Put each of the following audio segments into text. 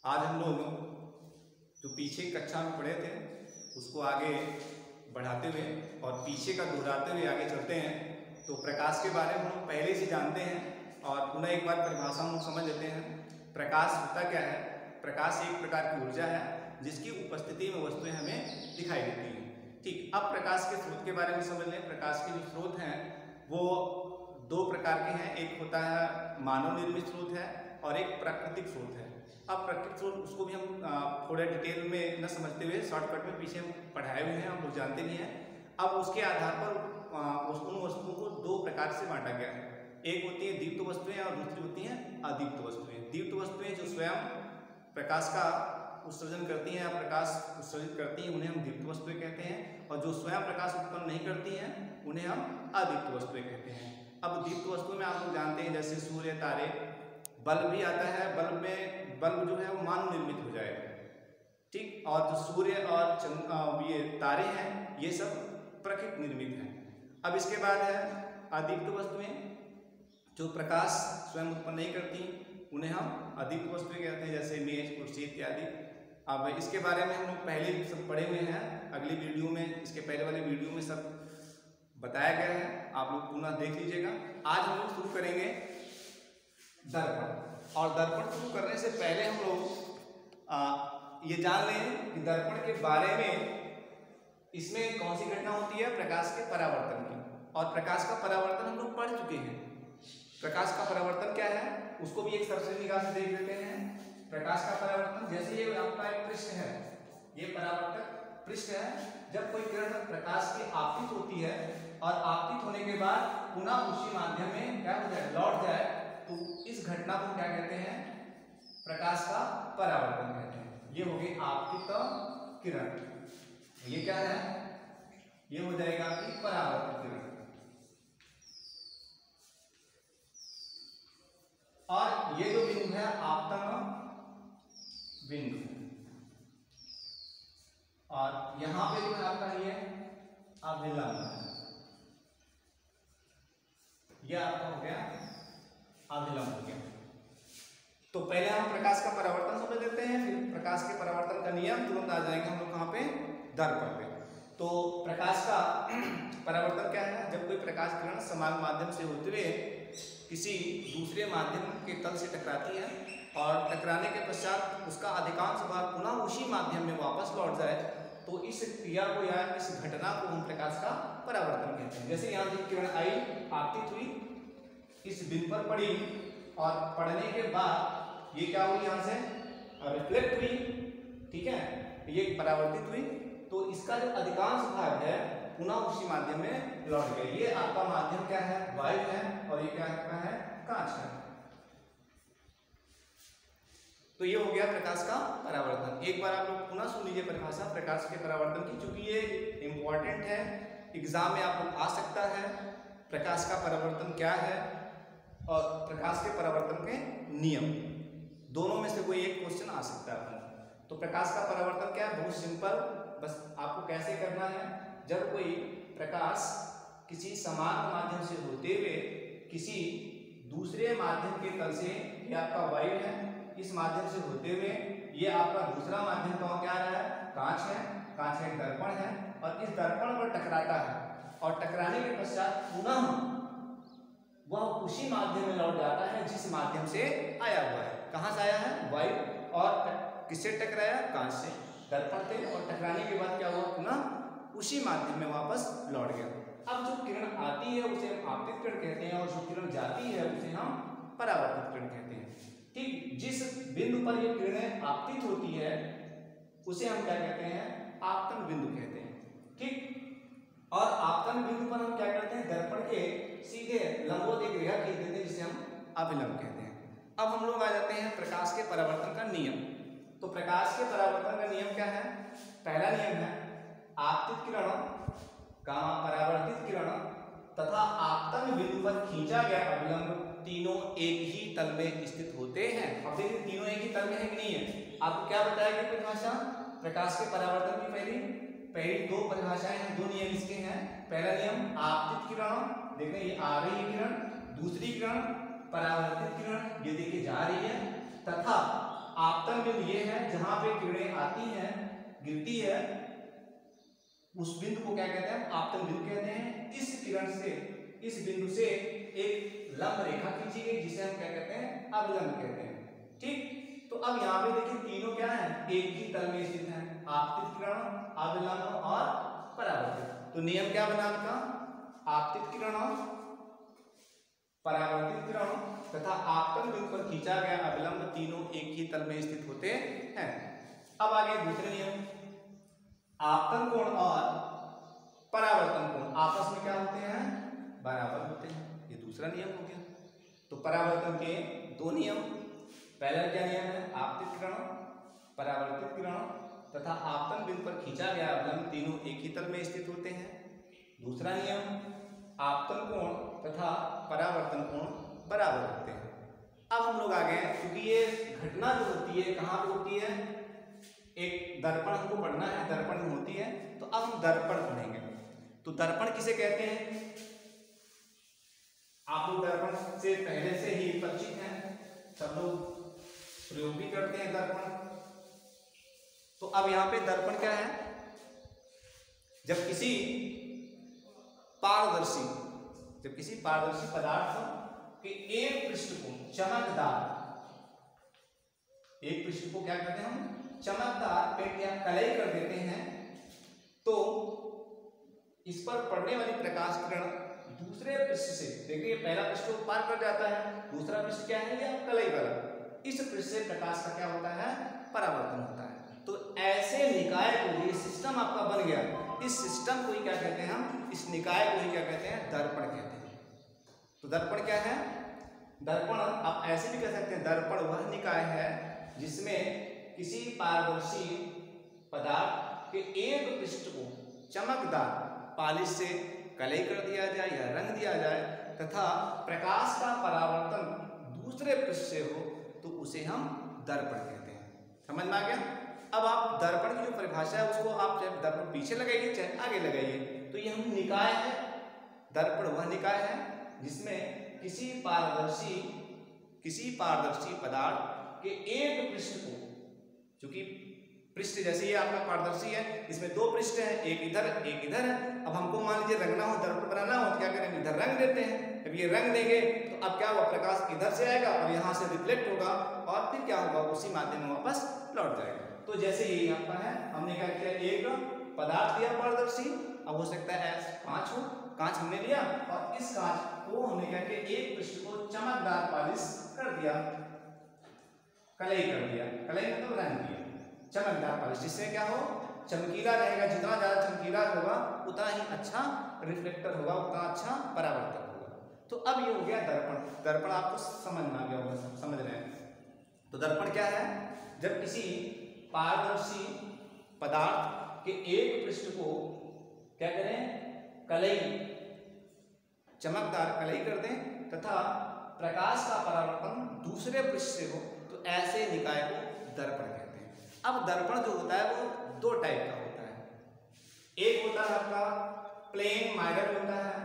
आज हम लोग जो पीछे कक्षा में पढ़े थे उसको आगे बढ़ाते हुए और पीछे का दोहराते हुए आगे चलते हैं। तो प्रकाश के बारे में हम पहले से जानते हैं और पुनः एक बार परिभाषा हम लोग समझ लेते हैं। प्रकाश होता क्या है? प्रकाश एक प्रकार की ऊर्जा है जिसकी उपस्थिति में वस्तुएं हमें दिखाई देती हैं। ठीक, अब प्रकाश के स्रोत के बारे में समझ लें। प्रकाश के जो स्रोत हैं वो दो प्रकार के हैं। एक होता है मानव निर्मित स्रोत है और एक प्राकृतिक स्रोत है। अब प्राकृतिक स्रोत उसको भी हम थोड़ा डिटेल में न समझते हुए शॉर्टकट में पीछे हम पढ़ाए हुए हैं, हम लोग जानते नहीं हैं। अब उसके आधार पर उन वस्तुओं को दो प्रकार से बांटा गया है। एक होती है दीप्त वस्तुएं और दूसरी होती हैं अदीप्त वस्तुएं। दीप्त वस्तुएं जो स्वयं प्रकाश का उत्सर्जन करती हैं या प्रकाश उत्सर्जित करती हैं उन्हें हम दीप्त वस्तुएं कहते हैं, और जो स्वयं प्रकाश उत्पन्न नहीं करती हैं उन्हें हम अदीप्त वस्तुएं कहते हैं। अब दीप्त वस्तुओं में आप लोग जानते हैं जैसे सूर्य, तारे, बल्ब भी आता है। बल्ब जो है वो मानव निर्मित हो जाएगा। ठीक, और जो सूर्य और ये तारे हैं ये सब प्रकृति निर्मित हैं। अब इसके बाद है अदीप्त वस्तुएं जो प्रकाश स्वयं उत्पन्न नहीं करती, उन्हें हम अदीप्त वस्तुएं कहते हैं, जैसे मेज, कुर्सी इत्यादि। अब इसके बारे में हम लोग पहले भी सब पढ़े हुए हैं। अगली वीडियो में, इसके पहले वाले वीडियो में सब बताया गया है, आप लोग पुनः देख लीजिएगा। आज हम लोग शुरू करेंगे दर्पण। और दर्पण शुरू करने से पहले हम लोग ये जान लें कि दर्पण के बारे में इसमें कौन सी घटना होती है, प्रकाश के परावर्तन की। और प्रकाश का परावर्तन हम लोग पढ़ चुके हैं। प्रकाश का परावर्तन क्या है उसको भी एक सरसरी निगाह से देख लेते हैं। प्रकाश का परावर्तन, जैसे ये आपका एक पृष्ठ है, ये परावर्तक पृष्ठ है। जब कोई किरण प्रकाश की आपतित होती है और आपतित होने के बाद पुनः उसी माध्यम में क्या हो जाए, लौट जाए, तो इस घटना को क्या कहते हैं, प्रकाश का परावर्तन कहते हैं। ये हो गई आपतित किरण। ये क्या है, ये हो जाएगा आपकी परावर्तित किरण। और ये जो बिंदु है आपतन बिंदु, और यहां पे जो है आपका ये अभिलंब है, ये आपका हो गया अभिलंब हो गया। तो पहले हम प्रकाश का परावर्तन समझ लेते हैं, फिर प्रकाश के परावर्तन का नियम तुरंत आ जाएंगे हम लोग कहां पे, दर्पण पे। तो प्रकाश का परावर्तन क्या है? जब कोई प्रकाश किरण समान माध्यम से होते हुए किसी दूसरे माध्यम के तल से टकराती है और टकराने के पश्चात उसका अधिकांश भाग पुनः उसी माध्यम में वापस लौट जाए, तो इस क्रिया को या इस घटना को हम प्रकाश का परावर्तन कहते हैं। जैसे यहाँ से किरण आई, आपतित हुई, इस बिंदु पर पड़ी और पड़ने के बाद ये क्या हुई, यहाँ से रिफ्लेक्ट हुई, ठीक है, ये परावर्तित हुई, तो इसका जो अधिकांश भाग है पुनः उसी माध्यम में लौट गया। ये आपका माध्यम क्या है, वायु है, और ये क्या है, कांच है। तो ये हो गया प्रकाश का परावर्तन। एक बार आप लोग पुनः सुन लीजिए परिभाषा प्रकाश के परावर्तन की, क्योंकि ये इंपॉर्टेंट है, एग्जाम में आप लोग आ सकता है। प्रकाश का परावर्तन क्या है और प्रकाश के परावर्तन के नियम, दोनों में से कोई एक क्वेश्चन आ सकता है। तो प्रकाश का परावर्तन क्या है, बहुत सिंपल, बस आपको कैसे करना है। जब कोई प्रकाश किसी समान माध्यम से होते हुए किसी दूसरे माध्यम के तल से, ये आपका वायु है, इस माध्यम से होते हुए ये आपका दूसरा माध्यम कौन क्या आ रहा है, कांच है, कांच है, दर्पण है, और इस दर्पण पर टकराता है और टकराने के पश्चात पुनः वह उसी माध्यम में लौट जाता है जिस माध्यम से आया हुआ है। कहां से आया है, वायु, और किससे टकराया, कांच से, दर्पण से, और टकराने के बाद क्या हुआ, पुनः उसी माध्यम में वापस लौट गया। अब जो किरण आती है उसे हम आपतित किरण कहते हैं, और जो किरण जाती है उसे हम परावर्तित किरण कहते हैं। ठीक, जिस बिंदु पर ये किरणें आपतित होती है उसे हम क्या कहते हैं, आपतन बिंदु कहते हैं। ठीक, और आपतन बिंदु पर हम क्या करते हैं, दर्पण के सीधे लंबवत एक रेखा खींच देते हैं जिसे हम अभिलंब कहते हैं। अब हम लोग आ जाते हैं प्रकाश के परावर्तन का नियम। तो प्रकाश के परावर्तन का नियम क्या है, पहला नियम है आपतित किरण का परावर्तित किरण तथा आपतन बिंदु पर खींचा गया अभिलंब तीनों एक ही तल में स्थित होते हैं। अब देखिए तीनों एक ही तल में है कि नहीं है, आपको क्या बताया गया परिभाषा, प्रकाश के परावर्तन की पहली दो परिभाषाएं हैं, दो नियम इसके हैं। पहला नियम आपतित किरण, देखिए ये आ रही है किरण, दूसरी किरण परावर्तित किरण, ये देखिए जा रही है, तथा आपतन बिंदु ये है जहां पे किरणें आती हैं, गिरती है, उस बिंदु को क्या कहते हैं? आपतन बिंदु कहते हैं। इस किरण से, इस बिंदु से एक लंब रेखा खींची गई जिसे हम क्या कहते हैं? अभिलंब कहते हैं। ठीक, तो अब यहाँ पे देखिए तीनों क्या है? एक ही तल में स्थित है, आपतित किरण, अभिलंब और परावर्तित। तो नियम क्या बना आपका? आपतित किरण, परावर्तित किरण तथा आपतन बिंदु पर खींचा गया अभिलंब तीनों एक ही तल में स्थित होते हैं। अब आगे दूसरे नियम, आपतन कोण और परावर्तन कोण आपस में क्या होते हैं? बराबर होते हैं। ये दूसरा नियम हो गया। तो परावर्तन के दो नियम, पहला क्या नियम है? आपतित किरण, परावर्तित किरण तथा आपतन बिंदु पर खींचा गया अभिलंब तीनों एक ही तल में स्थित होते हैं। दूसरा नियम, आपतन कोण तथा परावर्तन कोण बराबर होते हैं। अब हम लोग आ गए, क्योंकि ये घटना जो होती है कहाँ पे होती है? एक दर्पण हमको पढ़ना है, दर्पण में होती है। तो अब हम दर्पण पढ़ेंगे। तो दर्पण किसे कहते हैं? आप लोग दर्पण से पहले से ही परिचित हैं, सब लोग प्रयोग भी करते हैं दर्पण। तो अब यहाँ पे दर्पण क्या है? जब किसी पारदर्शी पदार्थ के एक पृष्ठ को चमकदार, एक पृष्ठ को क्या कहते हैं हम? चमकदार पेंट या कलई कर देते हैं, तो इस पर पड़ने वाली प्रकाश किरण दूसरे पृष्ठ से, देखिए पहला पृष्ठ को पार कर जाता है, दूसरा पृष्ठ क्या है? ये कलई वाला, इस पृष्ठ से प्रकाश का क्या होता है? परावर्तन होता है। तो ऐसे निकाय को, ये सिस्टम आपका बन गया, इस सिस्टम को ही क्या कहते हैं हम? इस निकाय को ही क्या कहते हैं? दर्पण कहते हैं। तो दर्पण क्या है? दर्पण आप ऐसे भी कह सकते हैं, दर्पण वह निकाय है जिसमें किसी पारदर्शी पदार्थ के एक पृष्ठ को चमकदार पालिश से कलई कर दिया जाए या रंग दिया जाए तथा प्रकाश का परावर्तन दूसरे पृष्ठ से हो, तो उसे हम दर्पण कहते हैं। समझ में आ गया? अब आप दर्पण की जो परिभाषा है उसको आप चाहे दर्पण पीछे लगाइए चाहे आगे लगाइए, तो ये हम निकाय है। दर्पण वह निकाय है जिसमें किसी पारदर्शी पदार्थ के एक पृष्ठ को, चूंकि पृष्ठ जैसे ये आपका पारदर्शी है, इसमें दो पृष्ठ हैं, एक इधर एक इधर है। अब हमको मान लीजिए रंगना हो, दर्पण बनाना हो, तो क्या करेंगे? इधर रंग देते हैं। जब ये रंग देंगे तो अब क्या हुआ? प्रकाश इधर से आएगा और यहाँ से रिफ्लेक्ट होगा और फिर क्या होगा? उसी माध्यम में वापस लौट जाएगा। तो जैसे यही आपका है, हमने क्या किया? एक पदार्थ दिया पारदर्शी, अब हो सकता है कांच हो, कांच हमने लिया और इस कांच को हमने क्या किया? एक पृष्ठ को चमकदार पालिश कर दिया, कलई कर दिया। कलई मतलब रंग दिया, चमकदार पालिश, जिससे क्या हो? चमकीला रहेगा। जितना ज्यादा चमकीला होगा उतना ही अच्छा रिफ्लेक्टर होगा, उतना अच्छा परावर्तक होगा। तो अब ये हो गया दर्पण। दर्पण आपको समझ में आ गया होगा, समझ रहे हैं? तो दर्पण क्या है? जब किसी पारदर्शी पदार्थ के एक पृष्ठ को क्या करें? कलई, चमकदार कलई कर दें तथा प्रकाश का परावर्तन दूसरे पृष्ठ से हो, तो ऐसे निकाय को दर्पण कहते हैं। अब दर्पण जो होता है वो दो टाइप का होता है। एक होता है आपका प्लेन मिरर होता है,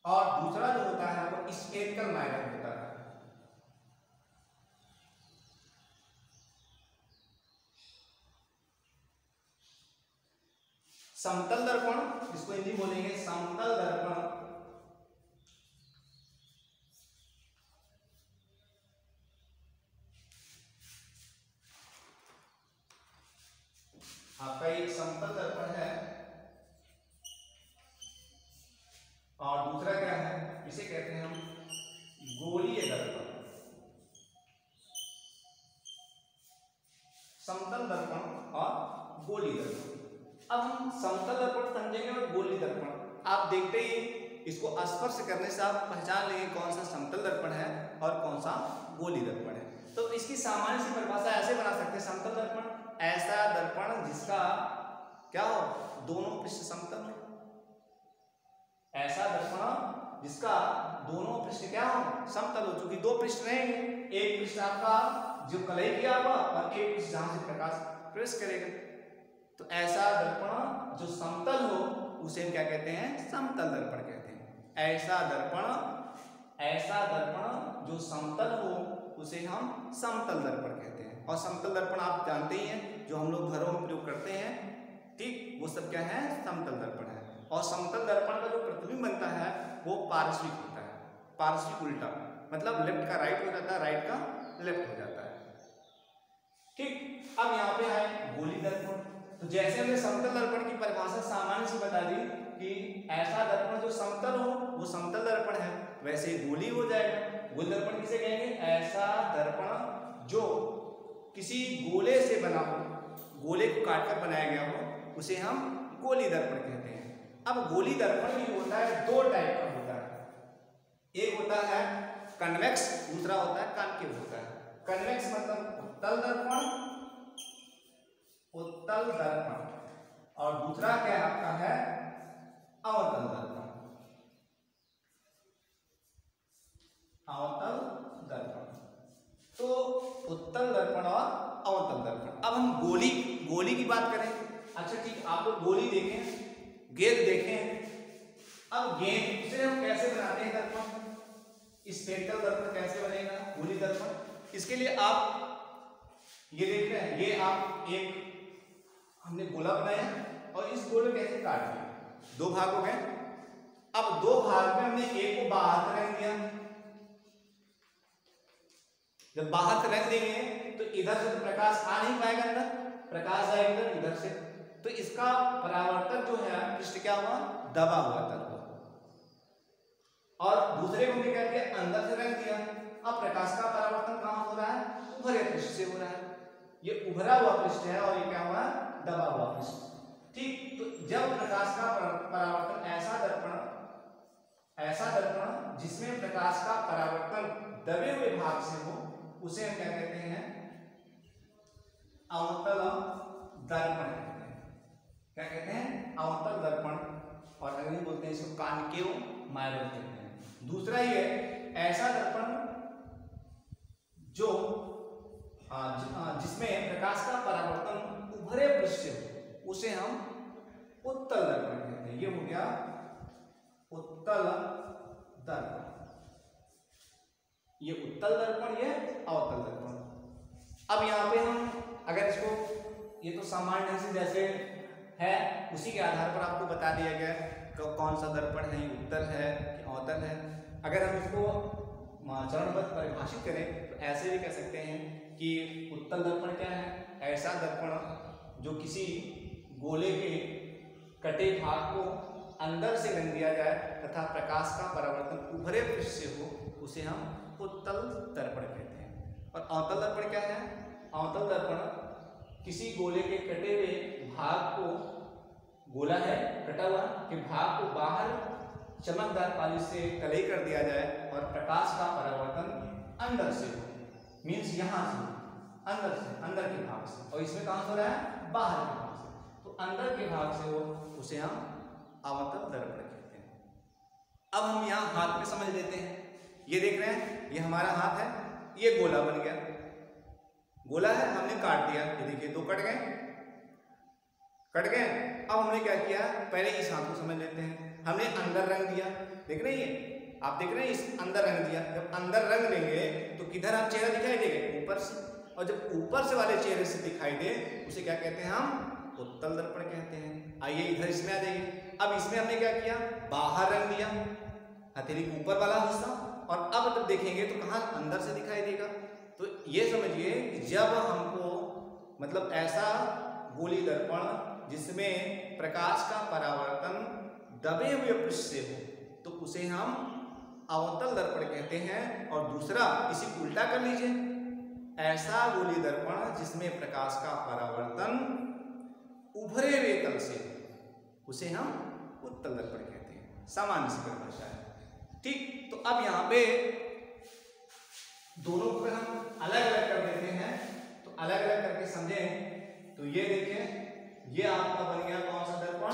और दूसरा जो होता है वो स्फेरिकल मिरर होता है। समतल दर्पण, इसको हिंदी बोलेंगे समतल दर्पण, आपका एक समतल दर्पण है और दूसरा क्या है? इसे कहते हैं हम गोलीय दर्पण। समतल दर्पण और गोलीय दर्पण। अब हम समतल दर्पण समझेंगे और गोलीय दर्पण। आप देखते ही इसको स्पर्श करने से आप पहचान लेंगे कौन सा समतल दर्पण है और कौन सा गोलीय दर्पण है। तो इसकी सामान्य सी परिभाषा ऐसे बना सकते हैं, समतल दर्पण ऐसा दर्पण जिसका क्या हो? दोनों पृष्ठ समतल हो। ऐसा दर्पण जिसका दोनों पृष्ठ क्या हो? समतल हो। चूंकि दो पृष्ठ रहेंगे, एक पृष्ठ आपका जो कलई किया हुआ और एक पृष्ठ जहां से प्रकाश प्रवेश करेगा, तो ऐसा दर्पण जो समतल हो उसे हम क्या कहते हैं? समतल दर्पण कहते हैं। ऐसा दर्पण, ऐसा दर्पण जो समतल हो उसे हम समतल दर्पण कहते हैं। और समतल दर्पण आप जानते ही हैं, जो हम लोग घरों में प्रयोग करते हैं, ठीक, वो सब क्या है, समतल दर्पण है। और समतल दर्पण का जो प्रतिबिंब बनता है वो पार्श्विक होता है, पार्श्विक उल्टा, मतलब लेफ्ट का राइट हो जाता है, राइट का लेफ्ट हो जाता है। ठीक, अब यहाँ पे है गोली दर्पण। तो जैसे हमने समतल दर्पण की परिभाषा सामान्य से बता दी कि ऐसा दर्पण जो समतल हो वो समतल दर्पण है, वैसे गोली हो जाएगा। गोल दर्पण किसे कहेंगे, ऐसा दर्पण जो किसी गोले से बना हो, गोले को काटकर बनाया गया हो, उसे हम गोली दर्पण कहते हैं। अब गोली दर्पण भी होता है, दो टाइप का होता है। एक होता है कन्वेक्स, दूसरा होता है कॉन्केव होता है। कन्वेक्स मतलब उत्तल दर्पण, उत्तल दर्पण, और दूसरा क्या आपका है, अवतल दर्पण, अवतल दर्पण। तो उत्तल दर्पण और अवतल दर्पण। अब हम गोली की बात करें। अच्छा ठीक, आप लोग गोली देखें, गेंद देखें। अब गेंद से हम कैसे बनाते हैं दर्पण, स्फेरिकल दर्पण कैसे बनेगा, गोली दर्पण। इसके लिए आप ये देख रहे हैं, ये आप एक हमने गोला बनाया और इस गोले को कैसे काट दिया, दो भाग हो गए। अब दो भाग में हमने एक को बाहर से रंग दिया। जब बाहर से रंग देंगे तो इधर से तो प्रकाश आ नहीं पाएगा अंदर, प्रकाश आएगा इधर से, तो इसका परावर्तन जो है पृष्ठ क्या हुआ, दबा हुआ तल हुआ। और दूसरे को हमने क्या किया, अंदर से रंग दिया। अब प्रकाश का परावर्तन कहां हो रहा है, उभरे पृष्ठ से हो रहा है। ये उभरा हुआ पृष्ठ है और ये क्या हुआ, दबा हुआ पृष्ठ। ठीक, तो जब प्रकाश का परावर्तन, ऐसा दर्पण जिसमें प्रकाश का परावर्तन दबे हुए भाग से हो, उसे हम क्या कहते हैं, अवतल दर्पण कहते हैं। क्या कहते हैं, अवतल दर्पण, और अंग्रेजी बोलते हैं इसको कॉन्केव माइरर कहते हैं। दूसरा ये ऐसा दर्पण जो जिसमें प्रकाश का परावर्तन उभरे पृष्ठ से हो, उसे हम उत्तल दर्पण कहते हैं। ये हो गया उत्तल दर्पण, ये उत्तल दर्पण, ये अवतल दर्पण। अब यहाँ पे हम अगर इसको, ये तो सामान्य ढंग से जैसे है उसी के आधार पर आपको बता दिया गया कौन सा दर्पण है, उत्तल है कि अवतल है। अगर हम इसको चरणबद्ध परिभाषित करें तो ऐसे भी कह सकते हैं कि उत्तल दर्पण क्या है, ऐसा दर्पण जो किसी गोले के कटे भाग को अंदर से रंग दिया जाए तथा प्रकाश का परावर्तन उभरे पृष्ठ से हो, उसे हम उत्तल दर्पण कहते हैं। और अवतल दर्पण क्या है, अवतल दर्पण किसी गोले के कटे हुए भाग को, गोला है कटा हुआ, के भाग को बाहर चमकदार पालिश से कलई कर दिया जाए और प्रकाश का परावर्तन अंदर से हो, मीन्स यहाँ से, अंदर से, अंदर के भाग से। और इसमें कहाँ से हो रहा है, बाहर के भाग से, तो अंदर के भाग से हो, उसे हम अवतल दर्पण कहते हैं। अब हम यहाँ हाथ में समझ लेते हैं। ये देख रहे हैं, ये हमारा हाथ है, ये गोला बन गया, गोला है, हमने काट दिया, ये देखिए दो कट गए, कट गए। अब हमने क्या किया, पहले इस हाथ को समझ लेते हैं। हमने अंदर रंग दिया, देख रहे हैं, आप देख रहे हैं, इस अंदर रंग दिया। जब अंदर रंग देंगे तो किधर हम चेहरा दिखाई देगा, ऊपर से, और जब ऊपर से वाले चेहरे से दिखाई दे उसे क्या कहते हैं, हम उत्तल दर्पण कहते हैं। आइए इधर इसमें आ जाइए। अब इसमें हमने क्या किया, बाहर रंग दिया, हथेली के ऊपर वाला हिस्सा, और अब जब देखेंगे तो कहाँ, अंदर से दिखाई देगा। तो ये समझिए कि जब हमको, मतलब ऐसा गोली दर्पण जिसमें प्रकाश का परावर्तन दबे हुए पृष्ठ से हो, तो उसे हम अवतल दर्पण कहते हैं। और दूसरा, इसी को उल्टा कर लीजिए, ऐसा गोली दर्पण जिसमें प्रकाश का परावर्तन उभरे हुए तल से, उसे हम उत्तल दर्पण कहते हैं। सामान्य सी परिभाषा है, ठीक। तो अब यहाँ पे दोनों को हम अलग अलग कर देते हैं, तो अलग अलग करके समझें। तो ये देखिए, ये आपका बन गया कौन सा दर्पण,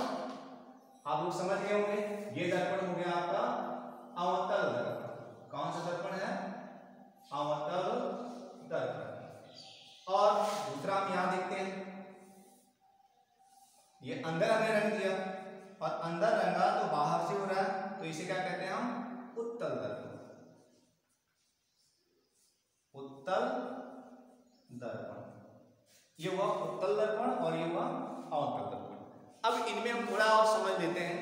आप लोग समझ गए होंगे, ये दर्पण हो गया आपका अवतल दर्पण। कौन सा दर्पण है, अवतल दर्पण। और दूसरा हम यहां देखते हैं, ये अंदर हमने रंग दिया और अंदर रंगा तो बाहर से हो रहा है, तो इसे क्या कहते हैं हम, उत्तल दर्पण। उत्तल दर्पण, ये हुआ उत्तल दर्पण और ये हुआ अवतल दर्पण। अब इनमें हम थोड़ा और समझ लेते हैं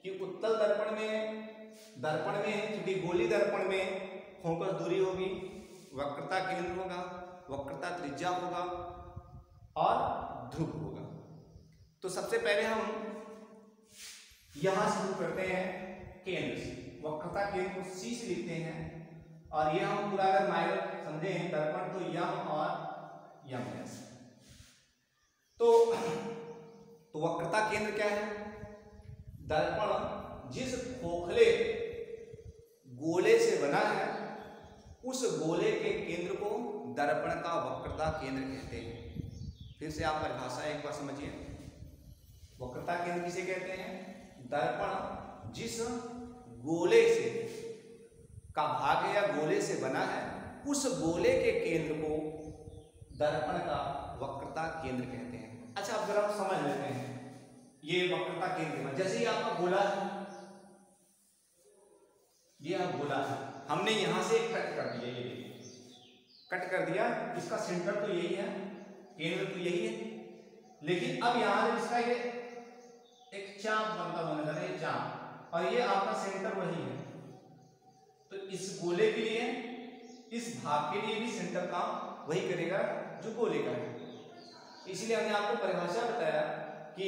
कि उत्तल दर्पण में क्योंकि गोली दर्पण में फोकस दूरी होगी, वक्रता केंद्र होगा, वक्रता त्रिज्या होगा और ध्रुव होगा। तो सबसे पहले हम यहां से शुरू करते हैं केंद्र से, वक्रता केंद्र को C से लिखते हैं और ये हम पूरा अगर माइनर समझे दर्पण तो यम और यम ऐसे। तो वक्रता केंद्र क्या है? दर्पण जिस खोखले गोले से बना है उस गोले के केंद्र को दर्पण का वक्रता केंद्र कहते हैं। फिर से आप परिभाषा एक बार समझिए। वक्रता केंद्र किसे कहते हैं? दर्पण जिस गोले से का भाग है या गोले से बना है उस गोले के केंद्र को दर्पण का वक्रता केंद्र कहते हैं। अच्छा, अब जरा हम समझ लेते हैं ये वक्रता केंद्र। जैसे ही आपका गोला है, ये गोला है, हमने यहां से कट कर दिया, ये कट कर दिया, इसका सेंटर तो यही है, केंद्र तो यही है, लेकिन अब यहां से इसका ये एक चाप बनता होने लगा, ये चाप, और ये आपका सेंटर वही है। तो इस गोले के लिए, इस भाग के लिए भी सेंटर काम वही करेगा जो गोले का है। इसलिए हमने आपको परिभाषा बताया कि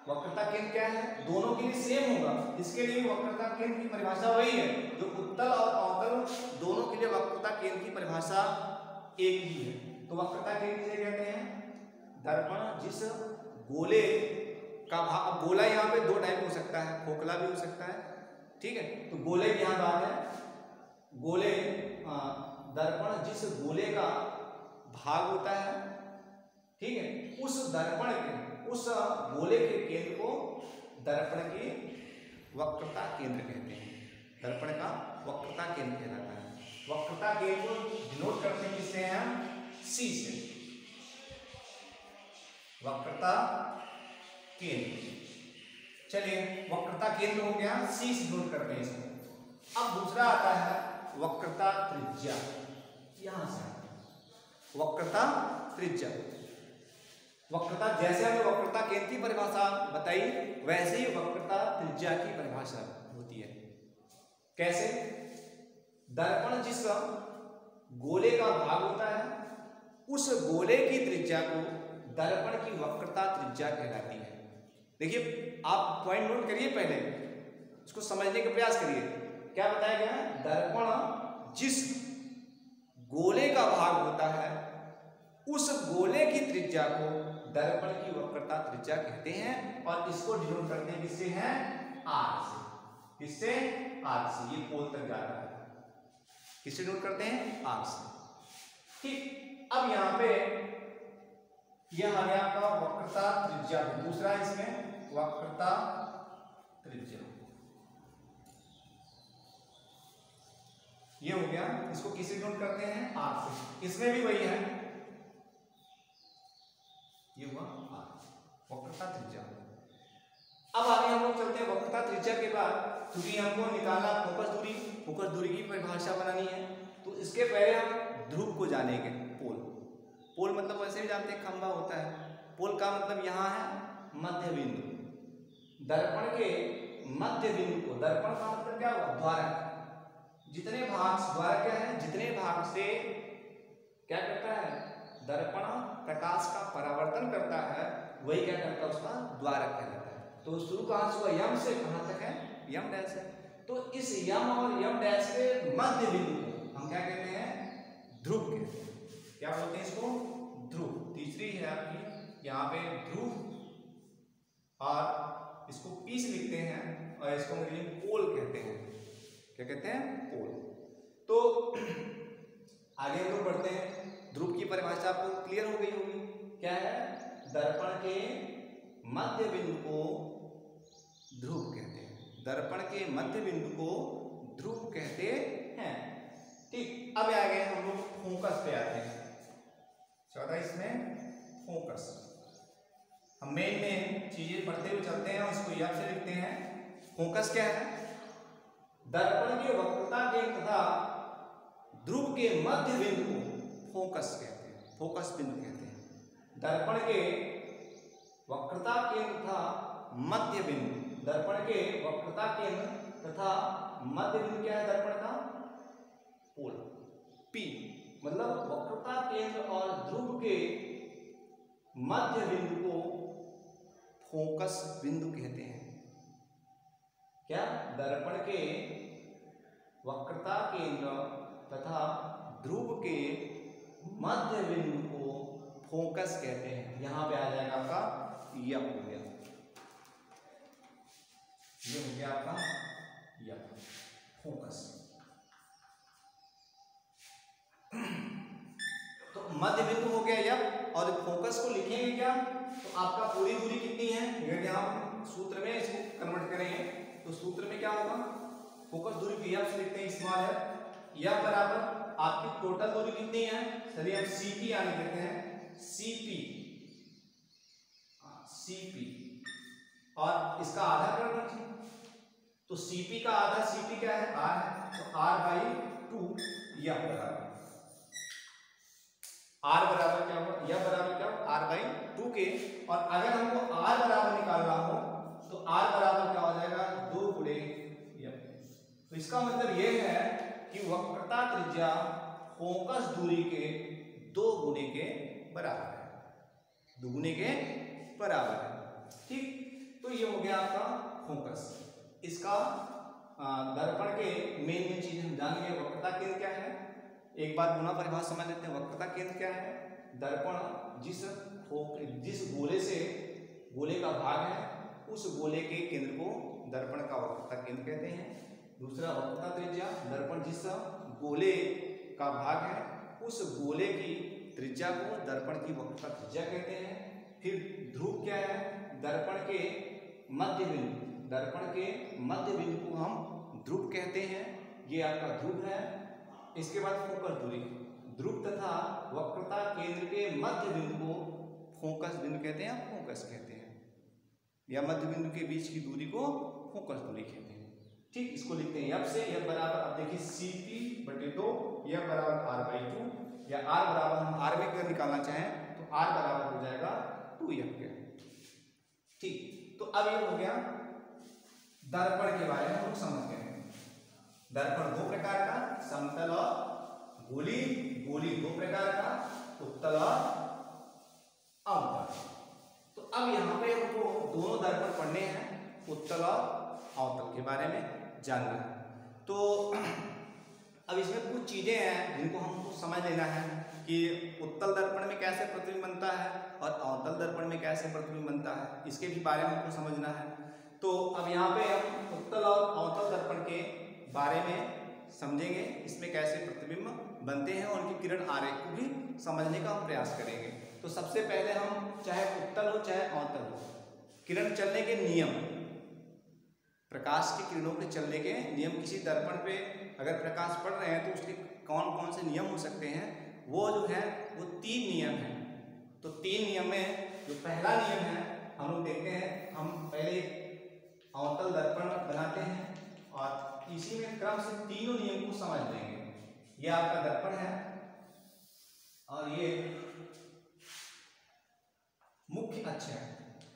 वक्रता केंद्र क्या है, दोनों के लिए सेम होगा। इसके लिए वक्रता केंद्र की परिभाषा वही है जो उत्तल और अवतल दोनों के लिए वक्रता केंद्र की परिभाषा एक ही है। तो वक्रता केंद्र किसे कहते हैं? दर्पण जिस गोले का भाग, गोला यहाँ पे दो टाइप हो सकता है, खोखला भी हो सकता है, ठीक है। तो गोले की यहाँ बात है, गोले दर्पण जिस गोले का भाग होता है, ठीक है, उस दर्पण के, उस गोले के केंद्र को दर्पण की वक्रता केंद्र कहते हैं। दर्पण का वक्रता केंद्र कहलाता है। वक्रता केंद्र को डिनोट करते हैं किससे हैं? C से। वक्रता केंद्र, चलिए वक्रता केंद्र हो गया, C से डिनोट करते हैं इसको। अब दूसरा आता है वक्रता त्रिज्या। यहां से वक्रता त्रिज्या, वक्रता जैसे हमने वक्रता केंद्र की परिभाषा बताई वैसे ही वक्रता त्रिज्या की परिभाषा होती है। कैसे? दर्पण जिस गोले का भाग होता है उस गोले की त्रिज्या को दर्पण की वक्रता त्रिज्या कहलाती है। देखिए, आप पॉइंट नोट करिए, पहले इसको समझने का प्रयास करिए। क्या बताया गया है? दर्पण जिस गोले का भाग होता है उस गोले की त्रिज्या को दर्पण की वक्रता त्रिज्या कहते हैं और इसको डिनोट करते हैं किससे? हैं R से। किससे? R से। ये पोल तक जाता है, किससे डिनोट करते हैं? R से। ठीक, अब यहां पे यह आ गया आपका वक्रता त्रिज्या। दूसरा इसमें वक्रता त्रिज्या, ये हो गया। इसको किससे डिनोट करते हैं? R से। इसमें भी वही है, ये हुआ R, वक्रता त्रिज्या। अब आगे हम लोग चलते हैं वक्रता त्रिज्या के बाद, क्योंकि हमको निकालना फोकस दूरी की परिभाषा बनानी है, तो इसके पहले हम ध्रुव को जानेंगे। पोल मतलब वैसे भी जानते हैं, खंभा होता है। पोल का मतलब यहाँ है मध्य बिंदु। दर्पण के मध्य बिंदु को, दर्पण का मतलब क्या हुआ? द्वारक। जितने भाग, द्वारक क्या है? जितने भाग से क्या करता है? दर्पण प्रकाश का परावर्तन करता है, वही क्या करता है? उसका द्वारक कहलाता है। तो शुरू कहां से हुआ? यम से कहां तक है? यम डैश है। तो इस यम और यम डैश के मध्य बिंदु को हम क्या कहते हैं? ध्रुव कहते हैं। क्या बोलते हैं इसको? ध्रुव। तीसरी है आपकी यहाँ पे ध्रुव, और इसको P से लिखते हैं और इसको अंग्रेजी में पोल कहते हैं। क्या कहते हैं? पोल। तो आगे हम लोग बढ़ते हैं। ध्रुव की परिभाषा आपको क्लियर हो गई होगी। क्या है? दर्पण के मध्य बिंदु को ध्रुव कहते हैं। दर्पण के मध्य बिंदु को ध्रुव कहते हैं। ठीक, अब आगे हम लोग फोकस पे आते हैं। 14 इसमें फोकस। हम मेन चीजें पढ़ते हुए चलते हैं और इसको याद से लिखते हैं। फोकस क्या है? दर्पण के वक्रता केंद्र तथा ध्रुव के मध्य बिंदु को फोकस कहते हैं, फोकस बिंदु कहते हैं। दर्पण के वक्रता केंद्र तथा मध्य बिंदु, दर्पण के वक्रता केंद्र तथा मध्य बिंदु क्या है दर्पण का? पोल P, मतलब वक्रता केंद्र और ध्रुव के मध्य बिंदु को फोकस बिंदु कहते हैं। क्या? दर्पण के वक्रता केंद्र तथा ध्रुव के मध्य बिंदु को फोकस कहते हैं। यहां पे आ जाएगा आपका यह हो गया, ये हो गया आपका यह फोकस। तो मध्य बिंदु हो गया यह, और फोकस को लिखेंगे क्या? तो आपका पूरी दूरी कितनी है? यदि हम सूत्र में इसको कन्वर्ट करेंगे तो सूत्र में क्या होगा? फोकस दूरी को यह से लिखते हैं स्मॉल है, यह बराबर आपकी टोटल दूरी कितनी है? चलिए हम CP आने देते हैं, CP, CP और इसका आधा कर दीजिए। तो CP का आधा, CP क्या है? R है, तो R/2 यह बराबर R बराबर क्या होगा? यह बराबर क्या होगा? R/2 के। और अगर हमको R बराबर निकालना हो तो R बराबर क्या हो जाएगा? 2 गुणे यह। तो इसका मतलब यह है कि वक्रता त्रिज्या फोकस दूरी के 2 गुणे के बराबर है, 2 गुणे के बराबर है। ठीक, तो ये हो गया आपका फोकस। इसका दर्पण के मेन चीज हम जान गए। वक्रता केंद्र क्या है? एक बार पुनः परिभाषा समझ लेते हैं। वक्रता केंद्र क्या है? दर्पण जिस गोले से गोले का भाग है उस गोले के केंद्र को दर्पण का वक्रता केंद्र कहते हैं। दूसरा वक्रता त्रिज्या, दर्पण जिस गोले का भाग है उस गोले की त्रिज्या को दर्पण की वक्रता त्रिज्या कहते हैं। फिर ध्रुव क्या है? दर्पण के मध्य बिंदु, दर्पण के मध्य बिंदु को हम ध्रुव कहते हैं, ये आपका ध्रुव है। इसके बाद फोकस दूरी, ध्रुव तथा वक्रता केंद्र के मध्य बिंदु को फोकस बिंदु कहते हैं, फोकस कहते हैं, या मध्य बिंदु के बीच की दूरी को फोकस दूरी कहते हैं। ठीक, इसको लिखते हैं F से। यह बराबर, अब देखिए CP/2, यह बराबर R/2, या R बराबर हम R में अगर निकालना चाहें तो R बराबर हो जाएगा 2F के। ठीक, तो अब ये हो गया दर्पण के बारे में हम समझ गए। दर्पण 2 प्रकार का, समतल और गोली, गोली 2 प्रकार का, उत्तल और अवतल। तो अब यहाँ पे हमको दोनों दर्पण पढ़ने हैं, उत्तल और अवतल के बारे में जानना है। तो अब इसमें कुछ चीजें हैं जिनको हमको समझ लेना है कि उत्तल दर्पण में कैसे प्रतिबिंब बनता है और अवतल दर्पण में कैसे प्रतिबिंब बनता है, इसके भी बारे में हमको समझना है। तो अब यहाँ पे हम उत्तल और अवतल दर्पण के बारे में समझेंगे, इसमें कैसे प्रतिबिंब बनते हैं और उनकी किरण आरेख को भी समझने का हम प्रयास करेंगे। तो सबसे पहले हम, चाहे उत्तल हो चाहे अवतल हो, किरण चलने के नियम, प्रकाश की किरणों के चलने के नियम, किसी दर्पण पे अगर प्रकाश पड़ रहे हैं तो उसके कौन कौन से नियम हो सकते हैं, वो जो है वो 3 नियम हैं। तो 3 नियम में जो पहला नियम है हम लोग देखते हैं, हम पहले अवतल दर्पण बनाते हैं और इसी में क्रम से तीनों नियम को समझ लेंगे। ये आपका दर्पण है और ये मुख्य अक्ष है।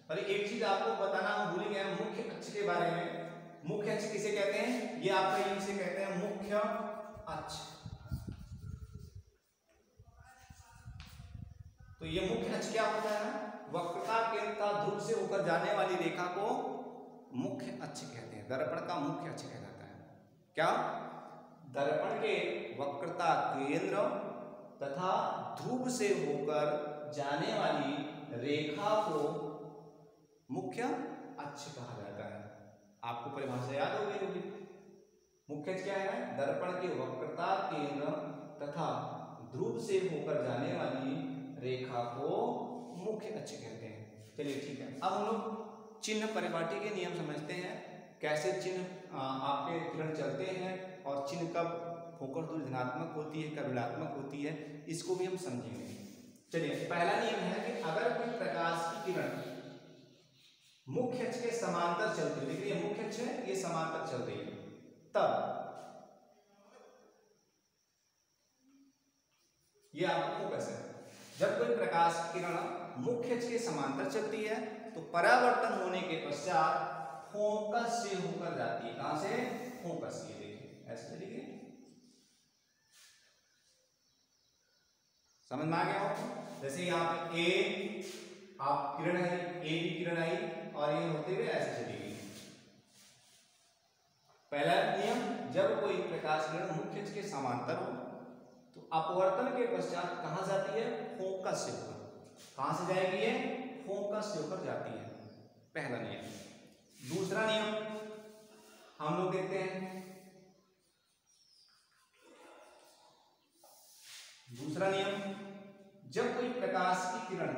और एक चीज आपको बताना हम भूल गए, मुख्य अक्ष के बारे में। मुख्य अक्ष किसे कहते हैं? ये आपका इसे कहते हैं मुख्य अक्ष। तो ये मुख्य अक्ष क्या होता है? वक्रता केंद्र का ध्रुव से होकर जाने वाली रेखा को मुख्य अक्ष कहते हैं, दर्पण का मुख्य अक्ष कहलाता है। क्या? दर्पण के वक्रता केंद्र तथा ध्रुव से होकर जाने वाली रेखा को मुख्य अक्ष कहा जाता है। आपको परिभाषा याद हो गई होगी। मुख्य अक्ष क्या है? दर्पण के वक्रता केंद्र तथा ध्रुव से होकर जाने वाली रेखा को मुख्य अक्ष कहते हैं। चलिए ठीक है, अब हम लोग चिन्ह परिपाटी के नियम समझते हैं, कैसे चिन्ह आपके किरण चलते हैं और चिन्ह कब फोकस दूरी धनात्मक होती है, कब ऋणात्मक होती है, इसको भी हम समझेंगे। चलिए, पहला नियम है कि अगर कोई प्रकाश की किरण मुख्य अक्ष के समांतर चलती है, देखिए मुख्य अक्ष है, ये समांतर चल रही है, तब ये आपका फोकस है। जब कोई प्रकाश किरण मुख्य अक्ष के समांतर चलती है तो परावर्तन होने के पश्चात फोकस से होकर जाती है। कहां से? फोकस। ये देखिए ऐसे चलिए, समझ में आ गया आपको? जैसे यहाँ पे ए आप किरण है, ए भी किरण आई और ये होते हुए ऐसे चली गई। पहला नियम, जब कोई प्रकाश किरण मुख्य अक्ष के समांतर हो तो अपवर्तन के पश्चात कहां जाती है? फोकस से होकर। कहां से जाएगी ये? फोकस से होकर जाती है, पहला नियम। दूसरा नियम हम लोग देखते हैं। दूसरा नियम, जब कोई प्रकाश की किरण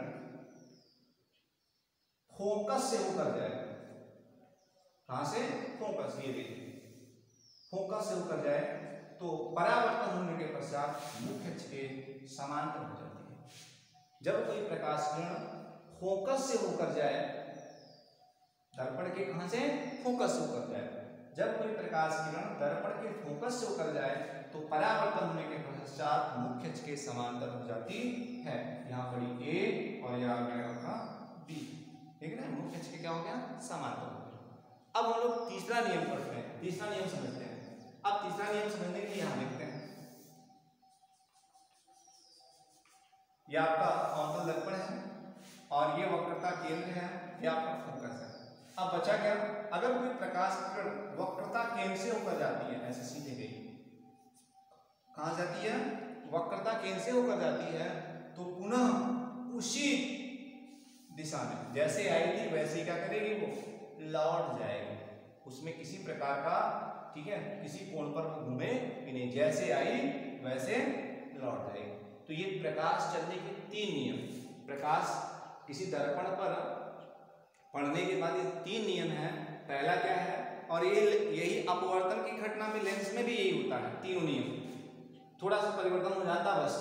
फोकस से होकर जाए, कहां से? फोकस। ये देखिए फोकस से होकर जाए तो परावर्तन होने के पश्चात मुख्य अक्ष के समांतर हो जाती है। जब कोई प्रकाश किरण फोकस से होकर जाए, दर्पण के कहां से? फोकस से होकर जाए। जब कोई प्रकाश किरण दर्पण के फोकस से होकर जाए तो परावर्तन होने के पश्चात मुख्य अक्ष के समांतर हो जाती है। यहाँ पड़ी ए और यहाँ आ गया आपका बी, ठीक है ना? मुख्य अक्ष के क्या हो गया? समांतर हो गया। अब हम लोग तीसरा नियम पढ़ते हैं, तीसरा नियम समझते हैं। अब तीसरा नियम समझने के लिए यहां देखते हैं, यह आपका अवतल दर्पण है और ये वक्रता केंद्र है, यह आपका फोकस है। अब बचा क्या? अगर कोई प्रकाश किरण वक्रता केंद्र से होकर जाती है, ऐसे सीधे गई, कहां जाती है? वक्रता केंद्र से होकर जाती है तो पुनः उसी दिशा में जैसे आई थी वैसे क्या करेगी? वो लौट जाएगी, उसमें किसी प्रकार का, ठीक है, किसी कोण पर वो घूमे भी नहीं, जैसे आई वैसे लौट जाएगी। तो ये प्रकाश चलने के तीन नियम, प्रकाश किसी दर्पण पर पड़ने के बाद ये तीन नियम है। पहला क्या है? और ये यही अपवर्तन की घटना में लेंस में भी यही होता है, तीनों नियम, थोड़ा सा परिवर्तन हो जाता बस।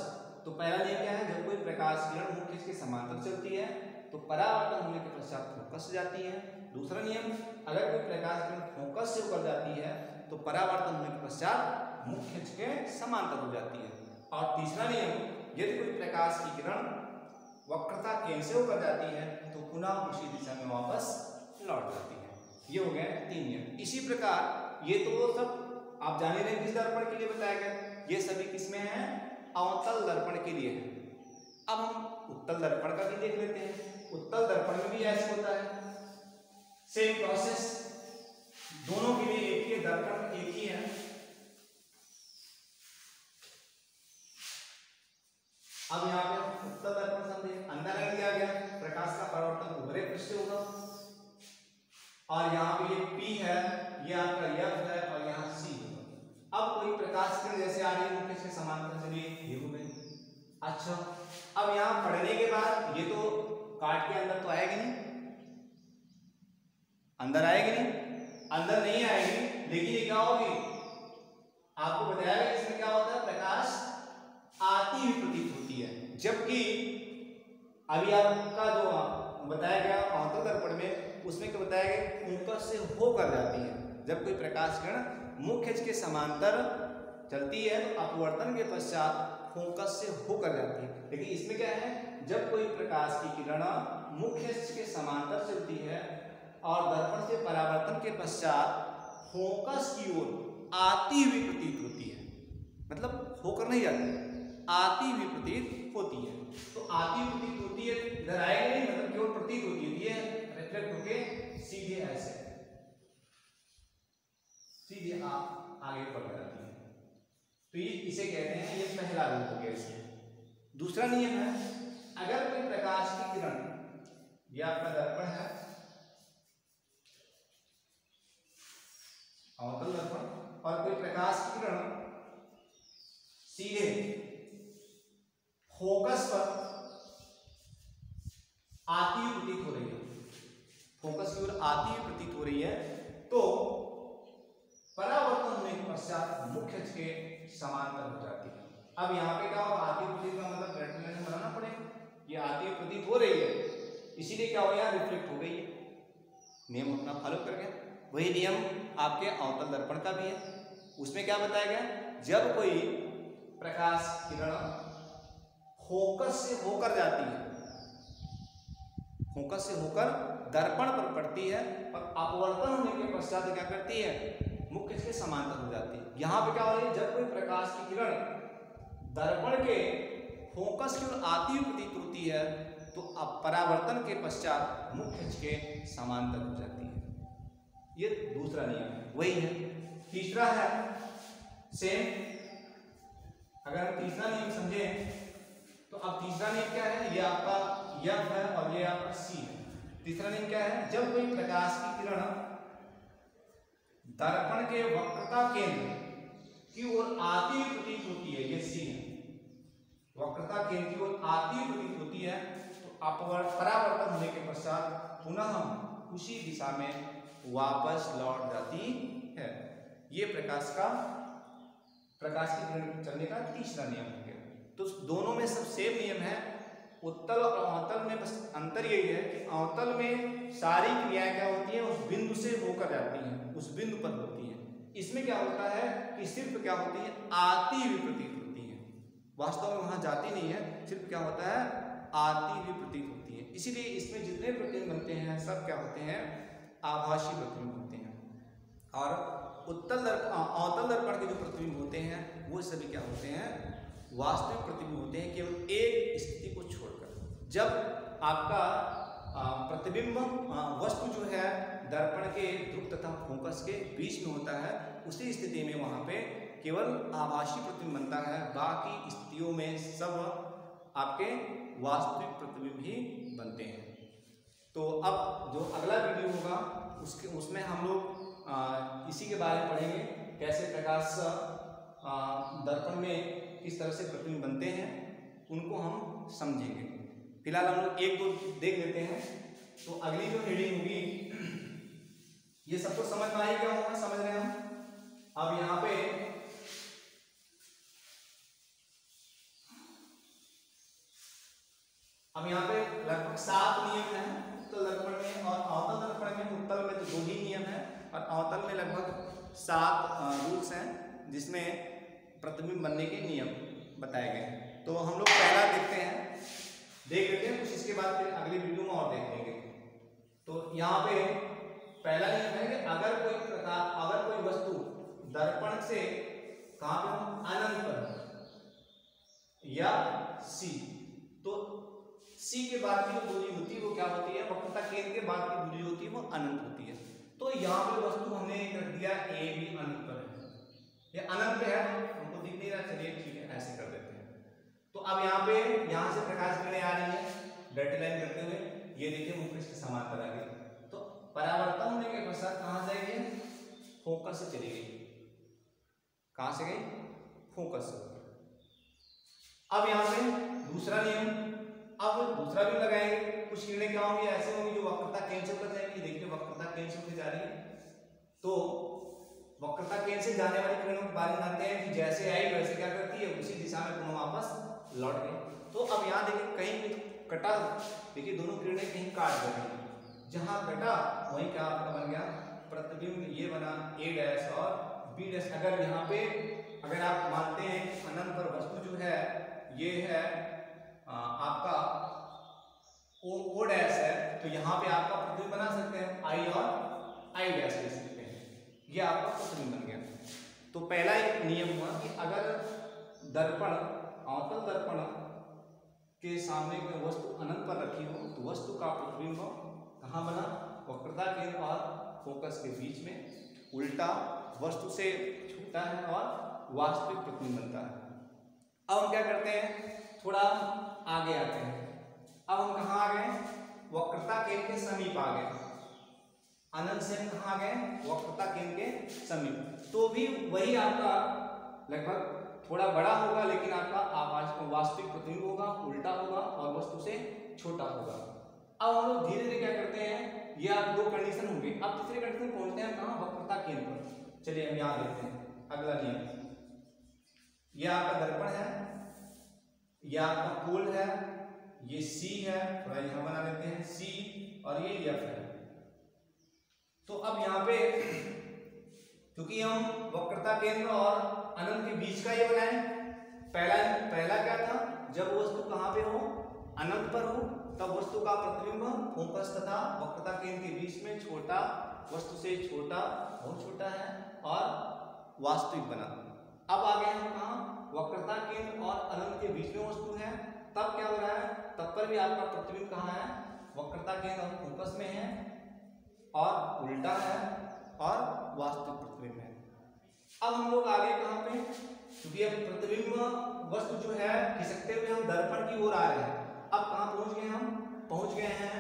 तो पहला नियम क्या है? जब कोई प्रकाश किरण मुख्य अक्ष के समांतर चलती है तो परावर्तन होने के पश्चात फोकस जाती है। दूसरा नियम, अगर कोई प्रकाश किरण फोकस से होकर जाती है तो परावर्तन होने के पश्चात मुख्य अक्ष के समांतर हो जाती है। और तीसरा नियम, यदि कोई प्रकाश की किरण वक्रता केंद्र से होकर जाती है तो पुनः उसी दिशा में वापस लौट जाती है। ये हो गए तीन नियम। इसी प्रकार ये तो सब आप जान ही रहे किस दर्पण के लिए बताया गया, ये सभी किसमें है? अवतल दर्पण के लिए है। अब हम उत्तल दर्पण का भी देख लेते हैं। उत्तल दर्पण में भी ऐसे होता है, सेम प्रोसेस, दोनों के लिए एक ही दर्पण, एक ही है। अब यहाँ पे उत्तल दर्पण समझे, अंदर रख दिया गया, प्रकाश का परावर्तन ऊपरी पृष्ठ से होगा और यहाँ पे ये P है, ये आपका F है और यहाँ C होगा। अब कोई प्रकाश किरण जैसे आ रही है मुख्य अक्ष के समांतर चलिए ये हो गई। अच्छा, अब यहाँ पढ़ने के बाद ये तो काट के अंदर तो आएगी नहीं, अंदर आएगी नहीं, अंदर नहीं आएगी, लेकिन ये क्या होगी? आपको बताया गया इसमें क्या होता है? प्रकाश आती हुई प्रतीत होती है, जबकि अभी आपका जो बताया गया अवतल दर्पण में, उसमें क्या बताया गया? फोकस से होकर जाती है। जब कोई प्रकाश किरण मुख्य अक्ष के समांतर चलती है तो अपवर्तन के पश्चात फोकस से होकर जाती है। लेकिन इसमें क्या है? जब कोई प्रकाश की किरण मुख्य अक्ष के समांतर चलती है और दर्पण से परावर्तन के पश्चात फोकस की ओर आती हुई प्रतीत होती है, मतलब होकर नहीं जाती, आती हुई प्रतीत होती है। तो आती हुई प्रतीत होती है, इधर आएगी नहीं, मतलब केवल प्रतीत होती है, ये रिफ्लेक्ट होके सीधे ऐसे सीधे आप आगे बढ़ जाती है। तो ये इसे कहते हैं, ये पहला रूप हो गया इसमें। दूसरा नियम है, अगर कोई प्रकाश की किरण, ये आपका दर्पण है, अवतल दर्पण, और कोई प्रकाश की किरण सीधे फोकस पर आती हुई प्रतीत हो रही है, फोकस की ओर आती हुई प्रतीत हो रही है, तो परावर्तन होने के पश्चात मुख्य अक्ष के समांतर हो जाती है। अब यहाँ पे क्या होगा? आती हुई प्रतीत का मतलब रेक्टेंगल बनाना पड़ेगा, ये आती हुई प्रतीत हो रही है, इसीलिए क्या हो गया? रिफ्लेक्ट हो गई है, नियम अपना फॉलो कर गया। वही नियम आपके अवतल दर्पण का भी है। उसमें क्या बताया गया? जब कोई प्रकाश किरण फोकस से होकर जाती है, फोकस से होकर दर्पण पर पड़ती है और अपवर्तन होने के पश्चात क्या करती है, मुख्य के समांतर हो जाती है। यहाँ पे क्या हो रही है, जब कोई प्रकाश की किरण दर्पण के फोकस की ओर आती हुई प्रतीत होती है तो परावर्तन के पश्चात मुख्य के समांतर हो जाती है। ये दूसरा नियम है, वही है। तीसरा है सेम, अगर हम तीसरा नियम समझें तो अब तीसरा नियम क्या है, ये आपका F है और ये आपका C है। तीसरा नियम क्या है, जब कोई प्रकाश की किरण दर्पण के वक्रता केंद्र की ओर आती हुई प्रतीत होती है, ये C है, वक्रता केंद्र की ओर आती हुई प्रतीत होती है तो परावर्तन होने के पश्चात पुनः उसी दिशा में वापस लौट जाती है। ये प्रकाश की किरण चलने का तीसरा नियम हो गया। तो दोनों में सब सेम नियम है। उत्तल और अवतल में बस अंतर यही है कि अवतल में सारी क्रियाएं क्या होती हैं, उस बिंदु से होकर जाती हैं, उस बिंदु पर होती हैं। इसमें क्या होता है कि सिर्फ क्या होती है, आती हुई प्रतीत होती है, वास्तव में वहां जाती नहीं है, सिर्फ क्या होता है, आती हुई प्रतीत होती है। इसीलिए इसमें जितने प्रतिबिंब बनते हैं सब क्या होते हैं, आभासी प्रतिबिंब होते हैं। और अवतल दर्पण के जो प्रतिबिंब होते हैं वो सभी क्या होते हैं, वास्तविक प्रतिबिंब होते हैं, केवल एक स्थिति को छोड़कर। जब आपका प्रतिबिंब वस्तु जो है दर्पण के ध्रुव तथा फोकस के बीच में होता है, उसी स्थिति में वहां पे केवल आभासी प्रतिबिंब बनता है, बाकी स्थितियों में सब आपके वास्तविक प्रतिबिंब ही बनते हैं। तो अब जो अगला वीडियो होगा उसमें हम लोग इसी के बारे में पढ़ेंगे, कैसे प्रकाश दर्पण में किस तरह से प्रतिबिंब बनते हैं, उनको हम समझेंगे। फिलहाल हम लोग एक दो देख लेते हैं। तो अगली जो हेडिंग होगी, ये सबको समझ में आई क्या होगा, समझ रहे हैं हम। अब यहाँ पे लगभग 7 नियम हैं उत्तल दर्पण में, और अवतल दर्पण में उत्तल में तो 2 ही नियम है, और अवतल में लगभग 7 रूल्स हैं जिसमें प्रतिबिंब बनने के नियम बताए गए हैं। तो हम लोग पहला देख लेते हैं, कुछ इसके बाद फिर अगली वीडियो में और देख लेंगे। तो यहाँ पे पहला नियम है कि अगर कोई वस्तु दर्पण से कहाँ पे, अनंत पर या C, तो C के बाद की जो दूरी होती है वो क्या होती है, वक्रता केंद्र के बाद की दूरी होती है वो अनंत होती है। तो यहाँ पे वस्तु हमने रख दिया A भी अनंत पर है, ये अनंत पे है, हमको दिख नहीं रहा, चलिए ठीक है ऐसे कर देते हैं। तो अब यहाँ से प्रकाश किरणें आ रही है डर्टी लाइन करते हुए, ये देखिए मुख्य के समांतर आ गई। तो परावर्तन होने के पश्चात कहाँ जाएगी, फोकस से चली गई, कहाँ से गई, फोकस से। अब यहाँ पे दूसरा नियम, अब दूसरा भी लगाएंगे। कुछ किरणें क्या होंगी, ऐसे होंगी जो वक्रता केंद्र से होकर जाएंगी, देखिए वक्रता केंद्र से होकर जा रही है। तो वक्रता केंद्र से जाने वाली किरणों के बारे में जानते हैं कि जैसे आई वैसे क्या करती है, उसी दिशा में पुनः वापस लौट गई। तो अब यहाँ देखिए कहीं भी कटा, देखिए दोनों किरणें कहीं काट गई, जहां कटा वहीं क्या आपका बन गया प्रतिबिंब, ये बना A' और B'। अगर यहाँ पे अगर आप मानते हैं कि अनंत पर वस्तु जो है ये है आपका O' है, तो यहाँ पे आपका प्रतिबिंब बना सकते हैं I और I' ले सकते हैं, ये आपका प्रतिबिंब बन गया। तो पहला नियम हुआ कि अगर दर्पण, अवतल दर्पण के सामने कोई वस्तु अनंत पर रखी हो तो वस्तु का प्रतिबिंब कहाँ बना, वक्रता केंद्र और फोकस के बीच में, उल्टा वस्तु से छूटा है और वास्तविक प्रतिबिंब बनता है। अब हम क्या करते हैं, थोड़ा आगे आते हैं। अब हम कहाँ आ गए, वक्रता केंद्र के समीप आ गए, अनंत से हम कहाँ आ गए, वक्रता केंद्र के समीप। तो भी वही आपका लगभग थोड़ा बड़ा होगा, लेकिन आपका वास्तविक प्रतिबिंब होगा, उल्टा होगा और वस्तु से छोटा होगा। अब हम लोग धीरे धीरे क्या करते हैं, ये आप 2 कंडीशन होंगे। अब तीसरे कंडीशन पहुंचते हैं कहाँ, वक्रता केंद्र पर। चलिए हम यहाँ देखते हैं अगला नियम। ये आपका दर्पण है, ये आपका पोल है, ये C है, थोड़ा यहाँ बना लेते हैं C, और ये F है। तो अब यहाँ पे क्योंकि हम वक्रता केंद्र और अनंत के बीच का ये बनाए, पहला क्या था, जब वस्तु कहाँ पे हो, अनंत पर हो, तब वस्तु का प्रतिबिंब फोकस तथा वक्रता केंद्र के बीच में छोटा, वस्तु से छोटा, बहुत छोटा है और वास्तविक बना। अब आ गए हम कहाँ, वक्रता केंद्र और अनंत के बीच में वस्तु है, तब क्या हो रहा है, तब पर भी आपका प्रतिबिंब कहाँ है, वक्रता केंद्र और फोकस में है और उल्टा है और वास्तविक प्रतिबिंब है। अब हम लोग आगे कहाँ पे, क्योंकि अब प्रतिबिंब वस्तु जो है खिसकते हुए हम दर्पण की ओर आ रहे हैं। अब कहाँ पहुंच गए हम, पहुंच गए हैं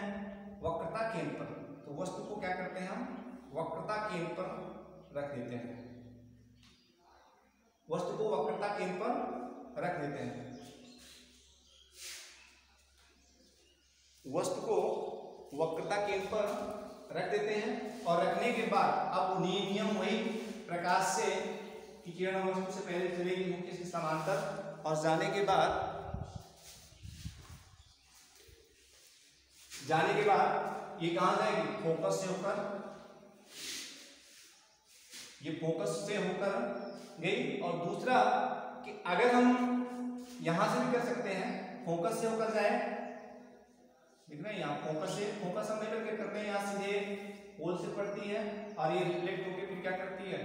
वक्रता केंद्र पर। तो वस्तु को क्या करते हैं हम, वक्रता केंद्र पर रख देते हैं, वस्तु को वक्रता केंद्र पर रख देते हैं। वस्तु को वक्रता केंद्र पर रख देते हैं और रखने के बाद अब नियम वही, प्रकाश से की किरण वस्तु से पहले चलेगी मुख्य के समांतर और जाने के बाद ये कहां जाएगी, फोकस से होकर, ये फोकस से होकर गई। और दूसरा कि अगर हम यहां से भी कर सकते हैं, फोकस से होकर जाए, देख रहे हैं यहाँ फोकस से, फोकस हम नहीं करते हैं, यहाँ सीधे होल से पड़ती है और ये रिफ्लेक्ट होकर फिर क्या करती है,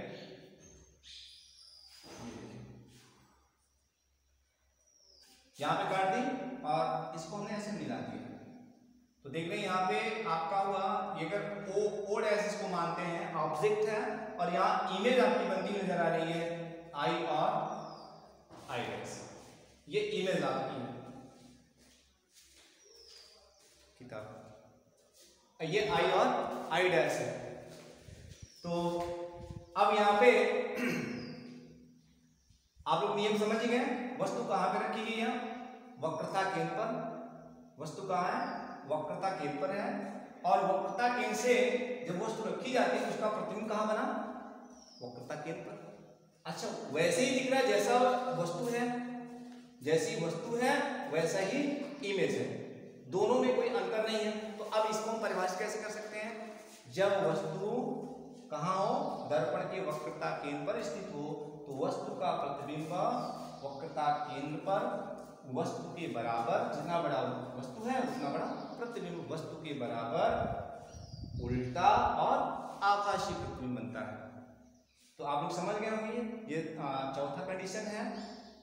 यहाँ पे काट दी और इसको हमने ऐसे मिला दिया। तो देख रहे हैं यहाँ पे आपका हुआ, ये अगर ओ डैश इसको मानते हैं, ऑब्जेक्ट है और यहाँ इमेज आपकी बनती नजर आ रही है, आई और आई डैश, ये इमेज आपकी है किताब, ये आई और आई डैश है। तो अब यहाँ पे आप लोग नियम समझ गए, वस्तु कहाँ पे रखी गई है, वक्रता केंद्र पर। वस्तु कहाँ है, वक्रता केंद्र पर है और वक्रता केंद्र से जब वस्तु रखी जाती है उसका प्रतिबिंब कहाँ बना, वक्रता केंद्र पर। अच्छा, वैसे ही दिख रहा है जैसा वस्तु है, जैसी वस्तु है वैसा ही इमेज है, दोनों में कोई अंतर नहीं है। तो अब इसको हम परिभाषित कैसे कर सकते हैं, जब वस्तु कहाँ हो, दर्पण के वक्रता केंद्र पर स्थित हो, तो वस्तु का प्रतिबिंब वक्रता केंद्र पर वस्तु के बराबर, जितना बड़ा वस्तु है उतना बड़ा प्रतिबिंब वस्तु के बराबर उल्टा और आकाशीय प्रतिबिंब बनता है। तो आप लोग समझ गए होंगे, ये चौथा कंडीशन है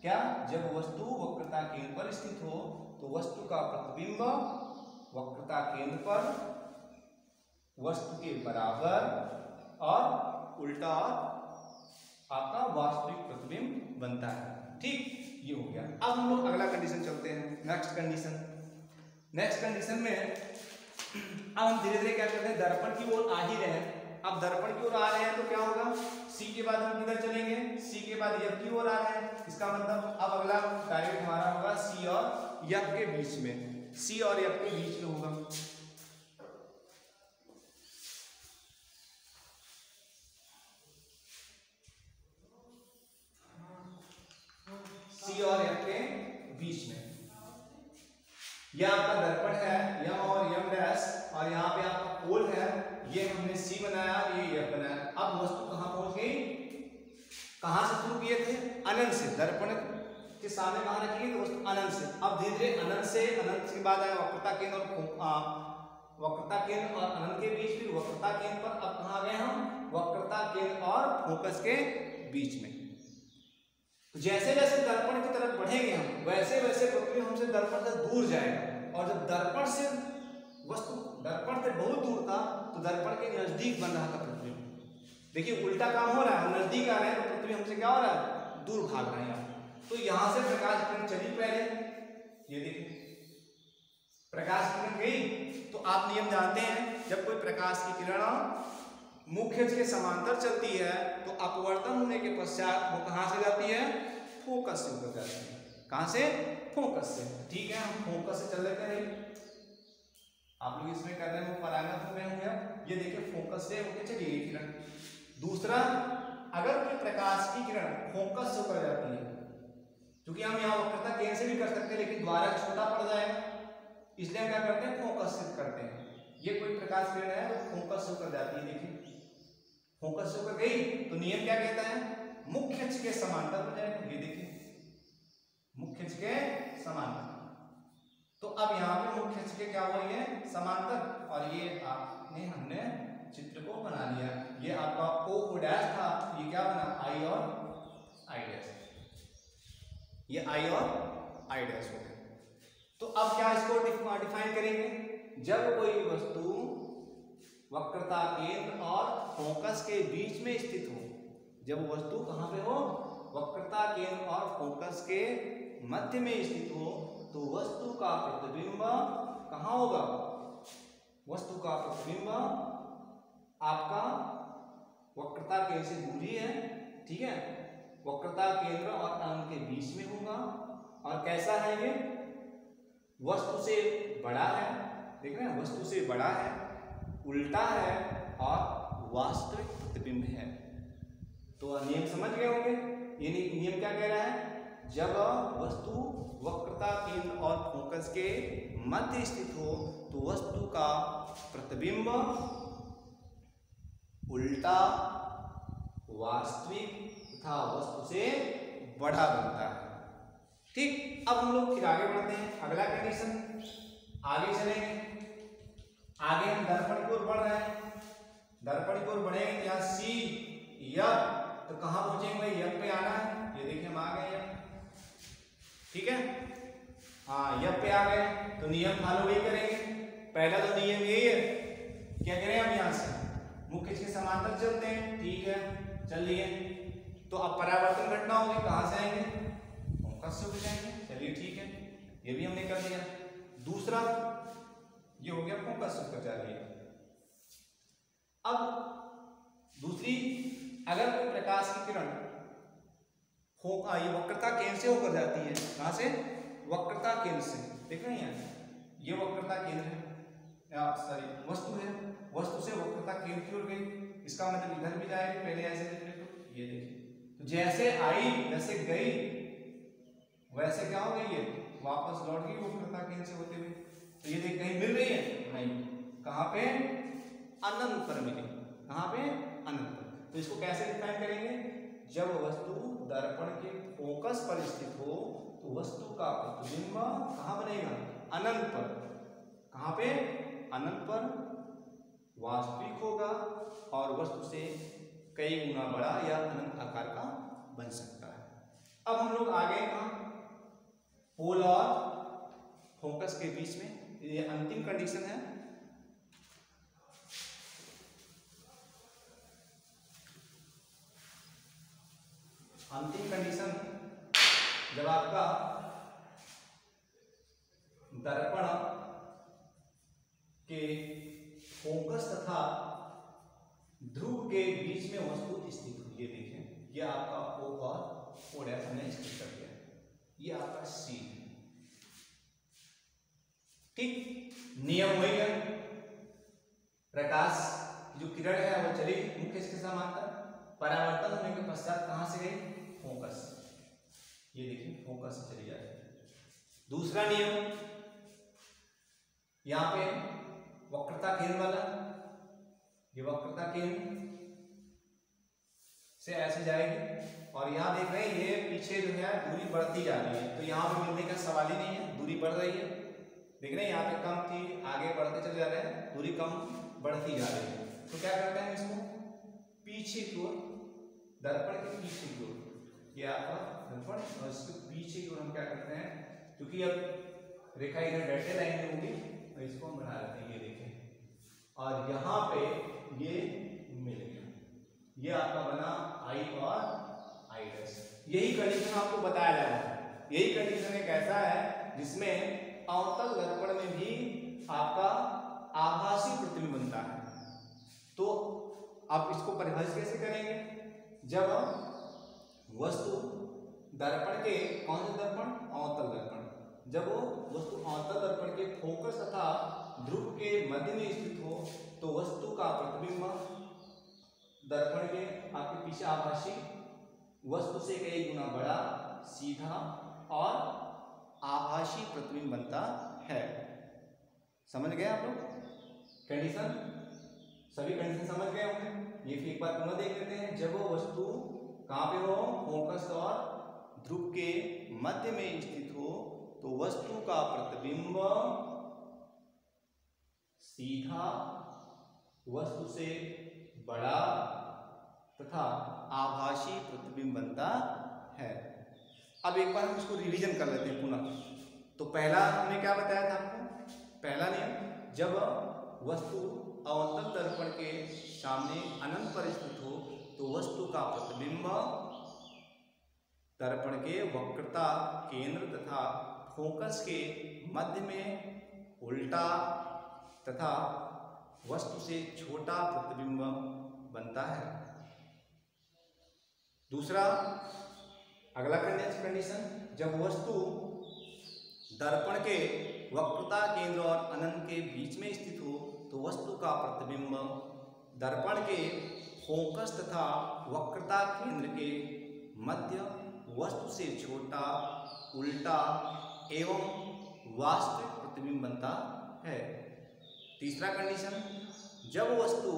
क्या, जब वस्तु वक्रता केंद्र पर स्थित हो तो वस्तु का प्रतिबिंब वक्रता केंद्र पर वस्तु के बराबर और उल्टा आपका वास्तविक प्रतिबिंब बनता है। ठीक, ये हो गया। अब हम लोग अगला कंडीशन चलते हैं, नेक्स्ट कंडीशन। नेक्स्ट कंडीशन में अब हम धीरे धीरे क्या करते हैं, दर्पण की ओर आ ही रहे हैं। अब दर्पण की ओर आ रहे हैं तो क्या होगा, सी के बाद हम किधर चलेंगे, सी के बाद एफ की ओर आ रहे हैं, इसका मतलब अब अगला डायरेक्ट हमारा होगा सी और एफ के बीच में, सी और एफ के बीच में होगा। सी और एफ के बीच में यह आपका दर्पण है, यम और यम डैश, और यहाँ पे आपका पोल है, ये हमने सी बनाया, ये एफ बनाया। अब वस्तु कहाँ पहुंच गई, कहाँ से शुरू किए थे, अनंत से, दर्पण के सामने कहाँ रखी गई, तो वस्तु अनंत से। अब धीरे धीरे अनंत के बाद आया वक्रता केंद्र और अनंत के बीच, फिर वक्रता केंद्र पर। अब कहाँ गए हम, वक्रता केंद्र और फोकस के बीच में। जैसे जैसे दर्पण की तरफ बढ़ेंगे हम, वैसे वैसे प्रतिबिंब हमसे दर्पण से दूर जाएगा, और जब दर्पण से वस्तु दर्पण से बहुत दूर था तो दर्पण के नजदीक बन रहा था प्रतिबिंब। देखिए उल्टा काम हो रहा है, हम नजदीक आ रहे हैं तो प्रतिबिंब हमसे क्या हो रहा है, दूर भाग रहे हैं। तो यहां से प्रकाश किरण चली पहले, ये देखिए प्रकाश किरण गई, तो आप नियम जानते हैं, जब कोई प्रकाश की किरण मुख्य अक्ष के समांतर चलती है तो अपवर्तन होने के पश्चात वो कहां से जाती है, फोकस से होकर जाती है। कहां से, फोकस से। ठीक है, हम फोकस से चल लेते हैं, आप लोग इसमें कर रहे हैं, वो परागण में होंगे। ये देखिए फोकस से होकर चली गई किरण। दूसरा, अगर कोई प्रकाश की किरण फोकस से होकर जाती है, क्योंकि हम यहाँ वक्रता केंद्र से भी कर सकते हैं लेकिन द्वारा छोटा पड़ जाएगा, इसलिए हम क्या करते हैं, फोकस से करते हैं। ये कोई प्रकाश किरण है तो फोकस से होकर जाती है, देखिए फोकस से होकर गई तो नियम क्या कहता है, मुख्य अक्ष के समांतर हो जाएगा। ये देखिए मुख्य अक्ष के समांतर। तो अब यहाँ पे मुख्य अक्ष के क्या हुआ, ये समांतर, और ये हमने चित्र को बना लिया। ये आपका O डैश था, ये क्या बना, I और I डैश, ये I और I डैश हो गया। तो अब क्या इसको डिफाइन करेंगे, जब कोई वस्तु वक्रता केंद्र और फोकस के बीच में स्थित हो, जब वस्तु कहाँ पे हो, वक्रता केंद्र और फोकस के मध्य में स्थित हो, तो वस्तु का प्रतिबिंब कहाँ होगा, वस्तु का प्रतिबिंब आपका वक्रता केंद्र से दूरी है, ठीक है, वक्रता केंद्र और अनंत के बीच में होगा, और कैसा है ये, वस्तु से बड़ा है, देख रहे हैं, वस्तु से बड़ा है, उल्टा है और वास्तविक प्रतिबिंब है। तो नियम समझ गए होंगे, ये नियम क्या कह रहा है, जब वस्तु वक्रता केंद्र और फोकस के मध्य स्थित हो, तो वस्तु का प्रतिबिंब उल्टा, वास्तविक तथा वस्तु से बड़ा बनता है। ठीक, अब हम लोग फिर आगे बढ़ते हैं, अगला कंडीशन, आगे चलेंगे, आगे हम दर्पण की ओर बढ़ रहे हैं, दर्पण की ओर बढ़ेंगे, यहाँ सी यप, तो कहाँ पहुंचेंगे भाई, यप पे आना है, ये देखिए हम आ गए यप, ठीक है, हाँ यप पे आ गए, तो नियम फॉलो वही करेंगे। पहला तो नियम यही है, क्या करें हम यहाँ से मुख्य अक्ष के समांतर चलते हैं, ठीक है, चलिए, तो अब परावर्तन घटना होगी, कहाँ से आएंगे, फोकस से उठ जाएंगे, चलिए ठीक है, ये भी हमने कर दिया। दूसरा ये हो गया फोकस से उठकर जा रही है। अब दूसरी, अगर कोई प्रकाश की किरण ये वक्रता केंद्र से होकर जाती है, कहां से, वक्रता केंद्र से, देख रहे हैं ये वक्रता केंद्र है, सॉरी वस्तु है, वस्तु से वक्रता केंद्र की ओर गई, इसका मतलब इधर भी जाएगी, पहले ऐसे देख ले, तो ये देखिए, तो जैसे आई जैसे गई वैसे क्या हो गई, ये वापस लौट गई वक्रता केंद्र से होते हुए। तो ये देख कहीं मिल रही है, नहीं, कहाँ पे, अनंत पर मिली, कहाँ पे, अनंत पर। तो इसको कैसे डिफाइन करेंगे, जब वस्तु दर्पण के फोकस पर स्थित हो, तो वस्तु का प्रतिबिंब कहाँ बनेगा, अनंत पर, कहाँ पे, अनंत पर वास्तविक होगा, और वस्तु से कई गुना बड़ा या अनंत आकार का बन सकता है। अब हम लोग आगे कहाँ, पोल और फोकस के बीच में, ये अंतिम कंडीशन है। अंतिम कंडीशन, जब आपका दर्पण के फोकस तथा ध्रुव के बीच में वस्तु स्थित हुई, ये देखें, ये आपका O और O डैश हमने स्थित कर दिया, ये आपका C है, ठीक, नियम वही है, प्रकाश की जो किरण है वो चली मुख्य अक्ष के समांतर, परावर्तन होने के पश्चात कहां से गई, फोकस, ये देखिए फोकस से चली जाती। दूसरा नियम, यहाँ पे वक्रता केंद्र वाला, ये वक्रता केंद्र से ऐसे जाएगी, और यहाँ देख रहे हैं ये पीछे जो है दूरी बढ़ती जा रही है, तो यहाँ पे मिलने का सवाल ही नहीं है, दूरी बढ़ रही है, देख रहे हैं यहाँ पे कम थी, आगे बढ़ते चले जा रहे हैं, दूरी कम बढ़ती जा रही है। तो क्या करते हैं इसको पीछे की ओर, दर्पण के पीछे की ओर, ये आपका दर्पण, और इसके पीछे की ओर हम क्या करते हैं, क्योंकि अब रेखा इधर डेल्टा लाइन में होगी, तो इसको हम बना लेते हैं, ये देखें, और यहाँ पे ये मिल गया, ये आपका बना I और I डैश। यही कंडीशन आपको बताया जा रहा है, यही कंडीशन एक ऐसा है जिसमें अवतल दर्पण में भी आपका आभासी प्रतिबिंब बनता है। तो आप इसको परिभाषित कैसे करेंगे, जब वस्तु दर्पण के, कौन से दर्पण, अवतल दर्पण, जब वो वस्तु अवतल दर्पण के फोकस तथा ध्रुव के मध्य में स्थित हो, तो वस्तु का प्रतिबिंब दर्पण के आपके पीछे आभासी वस्तु से कई गुना बड़ा, सीधा और आभासी प्रतिबिंब बनता है। समझ गए आप लोग कंडीशन, सभी कंडीशन समझ गए होंगे। ये फिर एक बार पुनः देख लेते हैं, जब वो वस्तु कहाँ पे हो, फोकस और ध्रुव के मध्य में स्थित हो तो वस्तु का प्रतिबिंब सीधा वस्तु से बड़ा तथा आभासी प्रतिबिंब बनता है। अब एक बार हम इसको रिवीजन कर लेते हैं पुनः। तो पहला हमने क्या बताया था आपको? पहला नियम, जब वस्तु अवतल दर्पण के सामने अनंत पर स्थित हो तो वस्तु का प्रतिबिंब दर्पण के वक्रता केंद्र तथा फोकस के मध्य में उल्टा तथा वस्तु से छोटा प्रतिबिंब बनता है। दूसरा, अगला कंडीशन, जब वस्तु दर्पण के वक्रता केंद्र और अनंत के बीच में स्थित हो तो वस्तु का प्रतिबिंब दर्पण के फोकस तथा वक्रता केंद्र के मध्य वस्तु से छोटा, उल्टा एवं वास्तविक प्रतिबिंब बनता है। तीसरा कंडीशन, जब वस्तु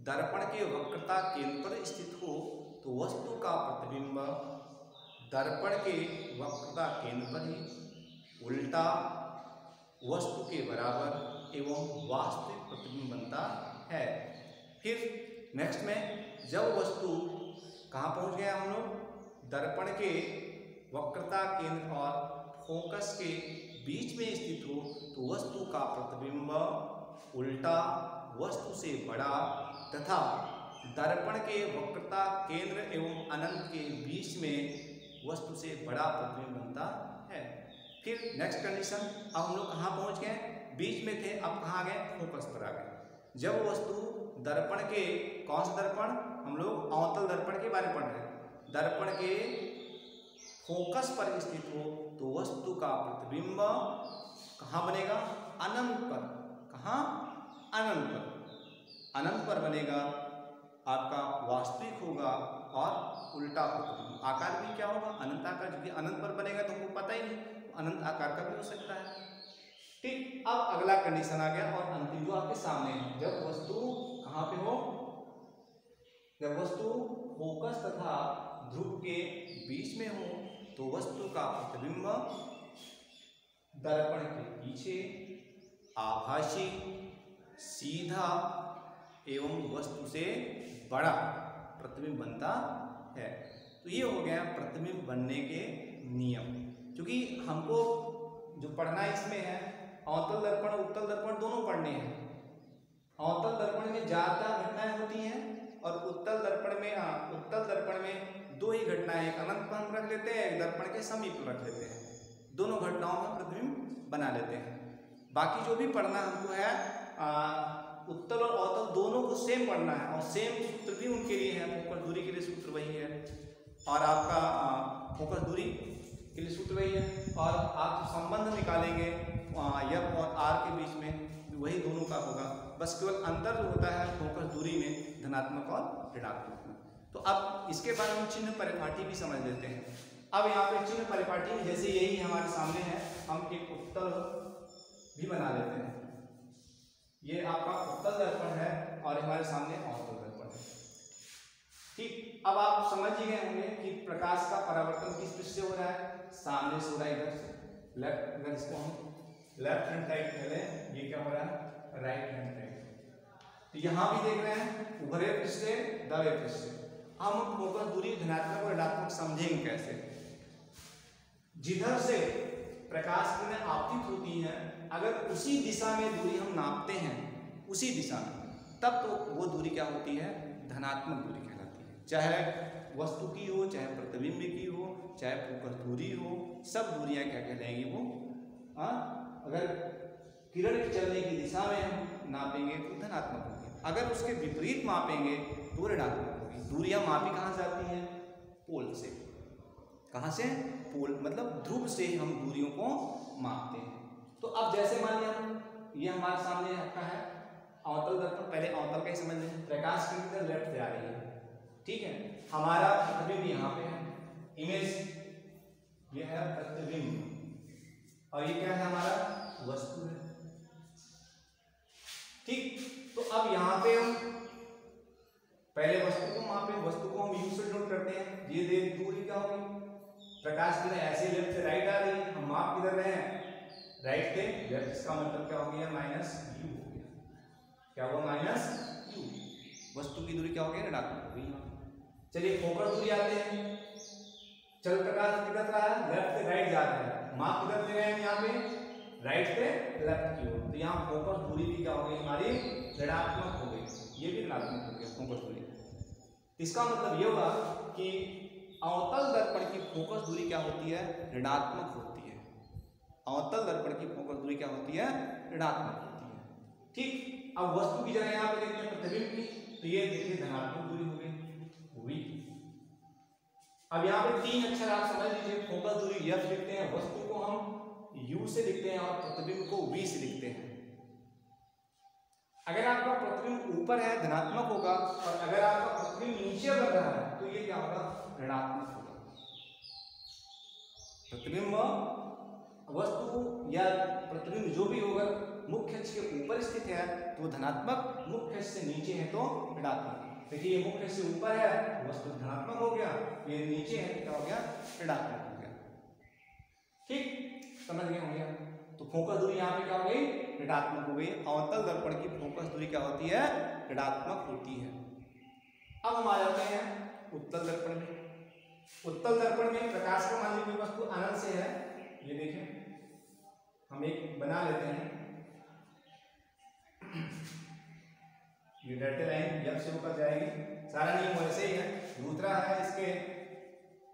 दर्पण के वक्रता केंद्र पर स्थित हो तो वस्तु का प्रतिबिंब दर्पण के वक्रता केंद्र पर ही उल्टा, वस्तु के बराबर एवं वास्तविक प्रतिबिंब बनता है। फिर नेक्स्ट में, जब वस्तु कहाँ पहुँच गया हम लोग? दर्पण के वक्रता केंद्र और फोकस के बीच में स्थित हो तो वस्तु का प्रतिबिंब उल्टा, वस्तु से बड़ा तथा दर्पण के वक्रता केंद्र एवं अनंत के बीच में वस्तु से बड़ा प्रतिबिंब बनता है। फिर नेक्स्ट कंडीशन, अब हम लोग कहाँ पहुँच गए? बीच में थे, अब कहाँ गए? फोकस पर आ गए। जब वस्तु दर्पण के, कौन सा दर्पण? हम लोग अवतल दर्पण के बारे में पढ़ रहे हैं। दर्पण के फोकस पर स्थित हो तो वस्तु का प्रतिबिंब कहाँ बनेगा? अनंत पर। कहाँ? अनंत पर। अनंत पर बनेगा, आपका वास्तविक होगा और उल्टा प्रतिबिंब। आकार भी क्या होगा? अनंत आकार, क्योंकि अनंत पर बनेगा तो हमको पता ही नहीं, अनंत आकार का भी हो सकता है। ठीक, अब अगला कंडीशन आ गया और अंतिम जो आपके सामने है, जब वस्तु कहाँ पे हो? जब वस्तु फोकस तथा ध्रुव के बीच में हो तो वस्तु का प्रतिबिंब दर्पण के पीछे आभासी, सीधा एवं वस्तु से बड़ा प्रतिबिंब बनता है। तो ये हो गया प्रतिबिंब बनने के नियम। क्योंकि हमको जो पढ़ना इसमें है, अवतल दर्पण उत्तल दर्पण दोनों पढ़ने हैं। अवतल दर्पण में ज्यादा घटनाएं होती हैं और उत्तल दर्पण में दो ही घटनाएं, एक अनंत पर हम रख लेते हैं, एक दर्पण के समीप रख लेते हैं। दोनों घटनाओं में प्रतिबिंब बना लेते हैं। बाकी जो भी पढ़ना हमको है, उत्तल और अवतल दोनों को सेम पढ़ना है और सेम सूत्र भी उनके लिए है। फोकस दूरी के लिए सूत्र वही है और आपका फोकस दूरी के लिए सूत्र वही है, और आप संबंध निकालेंगे एफ और आर के बीच में, वही दोनों का होगा। बस केवल अंतर जो होता है फोकस दूरी में धनात्मक और ऋणात्मक में। तो अब इसके बाद हम चिन्ह परिपाटी भी समझ लेते हैं। अब यहाँ पे चिन्ह परिपाटी जैसे यही हमारे सामने है, हम एक उत्तल भी बना लेते हैं। ये आपका उत्तल दर्पण है और हमारे सामने अवतल दर्पण है। ठीक, अब आप समझ ही गए होंगे कि प्रकाश का परावर्तन किस पृष्ठ से हो रहा है? सामने से हो रहा है, इधर से लेफ्ट। अगर इसको हम लेफ्ट हैंड साइड कह लें, ये क्या हो रहा है? Right hand side. तो यहाँ भी देख रहे हैं उभरे पृष्ठ से दबे पृष्ठ से। हम फोकस दूरी धनात्मक और ऋणात्मक समझेंगे कैसे? जिधर से प्रकाश किरणें आपतित होती हैं, अगर उसी दिशा में दूरी हम नापते हैं, उसी दिशा में, तब तो वो दूरी क्या होती है? धनात्मक दूरी कहलाती है। चाहे वस्तु की हो, चाहे प्रतिबिंब की हो, चाहे फोकस दूरी हो, सब दूरियां क्या कहलाएंगी? वो अगर किरण के चलने की दिशा में हम नापेंगे तो धनात्मक होगी, अगर उसके विपरीत मापेंगे तो ऋणात्मक होगी। दूरियां मापी कहाँ से आती हैं? पोल से। कहाँ से? पोल, मतलब ध्रुव से हम दूरियों को मापते हैं। तो अब जैसे मान लिया ये हमारे सामने आपका है अवतल दर्पण। पहले अवतल का ही समझ लें। प्रकाश की किरण लेफ्ट से आ रही है, ठीक है। हमारा प्रतिबिंब यहाँ पे है, इमेज ये है प्रतिबिंब, और ये क्या है? हमारा वस्तु है, ठीक। तो अब यहाँ पे हम पहले वस्तु को मापे, वस्तु को हम यू से नोट करते हैं। ये दूरी क्या होगी? प्रकाश किरण ऐसे लेफ्ट से राइट आ रही है, हम माप किधर रहे हैं, राइट से लेफ्ट, इसका मतलब क्या हो गया, माइनस यू हो गया। क्या हुआ, माइनस यू। वस्तु की दूरी क्या हो गई, ऋणात्मक हो गई। चलिए फोकस दूरी आते हैं। चल प्रकाश किधर रहा है, लेफ्ट से राइट जा रहा है, माप किधर ले रहे हैं, यहाँ पे राइट से लेफ्ट की ओर, तो यहाँ फोकस दूरी भी क्या हो गई हमारी, ऋणात्मक हो गई, ये भी ऋणात्मक हो गया फोकस दूरी। इसका मतलब ये हुआ कि अवतल दर्पण की फोकस दूरी क्या होती है, ऋणात्मक होती है। अवतल दर्पण की फोकस दूरी क्या होती है, ऋणात्मक होती है। ठीक, अब वस्तु की जगह यहाँ पे देखते हैं प्रतिबिंब की, तो ये देखिए धनात्मक दूरी हो गई, V। अब यहाँ पे तीन अक्षर आप समझ लीजिए, फोकस दूरी F लिखते हैं, वस्तु को हम U से लिखते हैं और प्रतिबिंब को V से लिखते हैं। अगर आपका प्रतिबिंब ऊपर है धनात्मक होगा, और अगर आपका प्रतिबिंब नीचे बन रहा है तो ये क्या होगा, ऋणात्मक होगा। प्रतिबिंब वस्तु या प्रतिबिंब जो भी होगा मुख्य अक्ष के ऊपर स्थित है तो वो धनात्मक, मुख्य अक्ष से नीचे है तो ऋणात्मक। देखिए ये मुख्य अक्ष से ऊपर है वस्तु धनात्मक हो गया, ये नीचे है क्या हो गया, ऋणात्मक हो गया। ठीक, समझ गए होंगे। तो फोकस दूरी यहाँ पे क्या हो गई, ऋणात्मक हो गई। अवतल दर्पण की फोकस दूरी क्या होती है, ऋणात्मक होती है। अब हम आ जाते हैं उत्तल दर्पण में। उत्तल दर्पण में प्रकाश का मान लीजिए वस्तु अनंत से है, ये देखें हम एक बना लेते हैं, ये डेल्टा लाइन जब से ऊपर जाएगी, सारा नियम वैसे ही है। दूसरा है इसके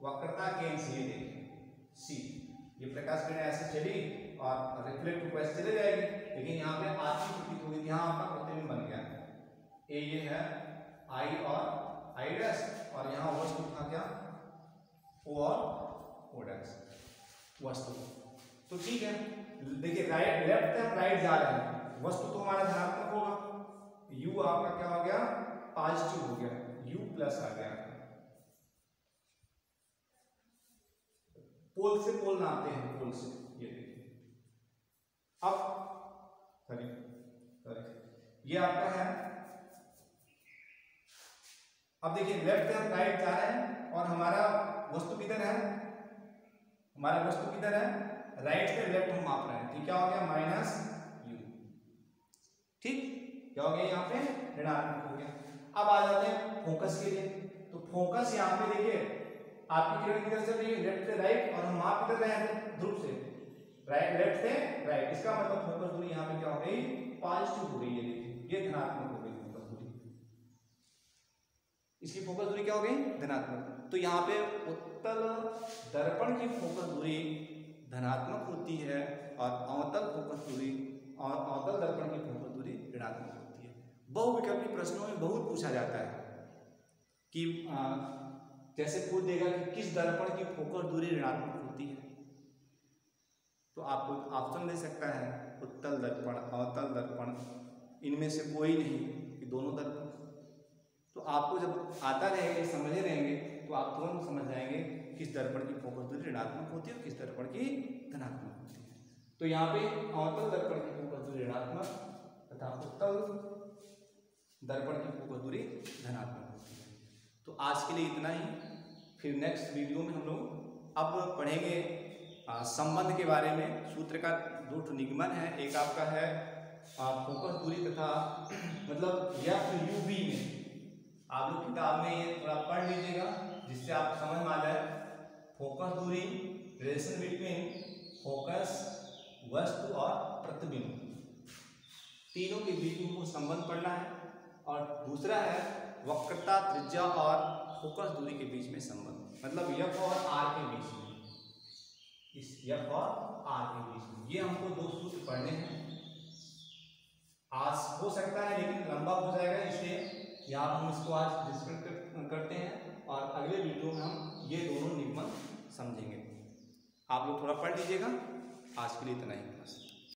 वक्रता केंद्र से, ये देखिए सी, ये प्रकाश किरण ऐसे चली और रिफ्लेक्ट ऊपर से चले जाएगी, लेकिन यहाँ पे आती प्रतीत होगी, यहाँ आपका प्रतिबिंब बन गया, ए ये है आई और आई डैश, और यहाँ वस्तु था क्या, ओ और ओ डैश वस्तु। तो ठीक है, देखिए राइट लेफ्ट से राइट जा रहे हैं, वस्तु तो हमारा धनात्मक होगा, u आपका क्या हो गया, पॉजिटिव हो गया, u प्लस आ गया। पोल से पोल नापते हैं, पोल से, ये देखिए अब सॉरी ये आपका है। अब देखिए लेफ्ट से हम राइट जा रहे हैं और हमारा वस्तु किधर है, हमारा वस्तु किधर है, राइट से लेफ्ट हम माप रहे हैं, ठीक, क्या हो गया, माइनस u। ठीक, क्या हो गया, यहाँ पे ऋणात्मक हो गया। अब आ जाते हैं फोकस के लिए। तो फोकस यहाँ पे देखिए आपकी किरण किधर चल रही है, लेफ्ट से राइट, और हम माप किधर रहे हैं, ध्रुव से राइट, लेफ्ट से राइट, इसका मतलब फोकस दूरी यहाँ पे क्या हो गई, पॉजिटिव हो गई है। देखिए ये धनात्मक हो गई फोकस दूरी, इसकी फोकस दूरी क्या हो गई, धनात्मक। तो यहाँ पे उत्तल दर्पण की फोकस दूरी धनात्मक होती है और अवतल फोकस दूरी और अवतल दर्पण की फोकस दूरी ऋणात्मक होती है। बहुविकल्पी प्रश्नों में बहुत पूछा जाता है कि जैसे पूछ देगा कि किस दर्पण की फोकस दूरी ऋणात्मक होती है, तो आपको ऑप्शन दे सकता है उत्तल दर्पण, अवतल दर्पण, इनमें से कोई नहीं, कि दोनों दर्पण। तो आपको जब आता रहेगा, समझे रहेंगे, तो आप तुरंत समझ जाएंगे किस दर्पण की फोकस दूरी ऋणात्मक होती है और किस दर्पण की धनात्मक होती है। तो यहाँ पे अवतल दर्पण की फोकस दूरी ऋणात्मक तथा उत्तल दर्पण की फोकस दूरी धनात्मक होती है। तो आज के लिए इतना ही, फिर नेक्स्ट वीडियो में हम लोग अब पढ़ेंगे संबंध के बारे में। सूत्र का दो निगमन है, एक आपका है फोकस दूरी तथा मतलब FUV में, आप लोग किताब में ये थोड़ा पढ़ लीजिएगा जिससे आप समझ में आ जाए। फोकस दूरी, रिलेशन बिटवीन फोकस, वस्तु और प्रतिबिंब, तीनों के बीच में वो संबंध पढ़ना है। और दूसरा है वक्रता, त्रिज्या और फोकस दूरी के बीच में संबंध, मतलब F और R के बीच में, इस F और R के बीच में ये हमको दो सूत्र पढ़ने हैं। आज हो सकता है लेकिन लंबा हो जाएगा, इसलिए यहाँ हम इसको आज डिस्कस करते हैं और अगले वीडियो में हम ये दोनों निगमन समझेंगे। आप लोग थोड़ा पढ़ लीजिएगा। आज के लिए इतना ही।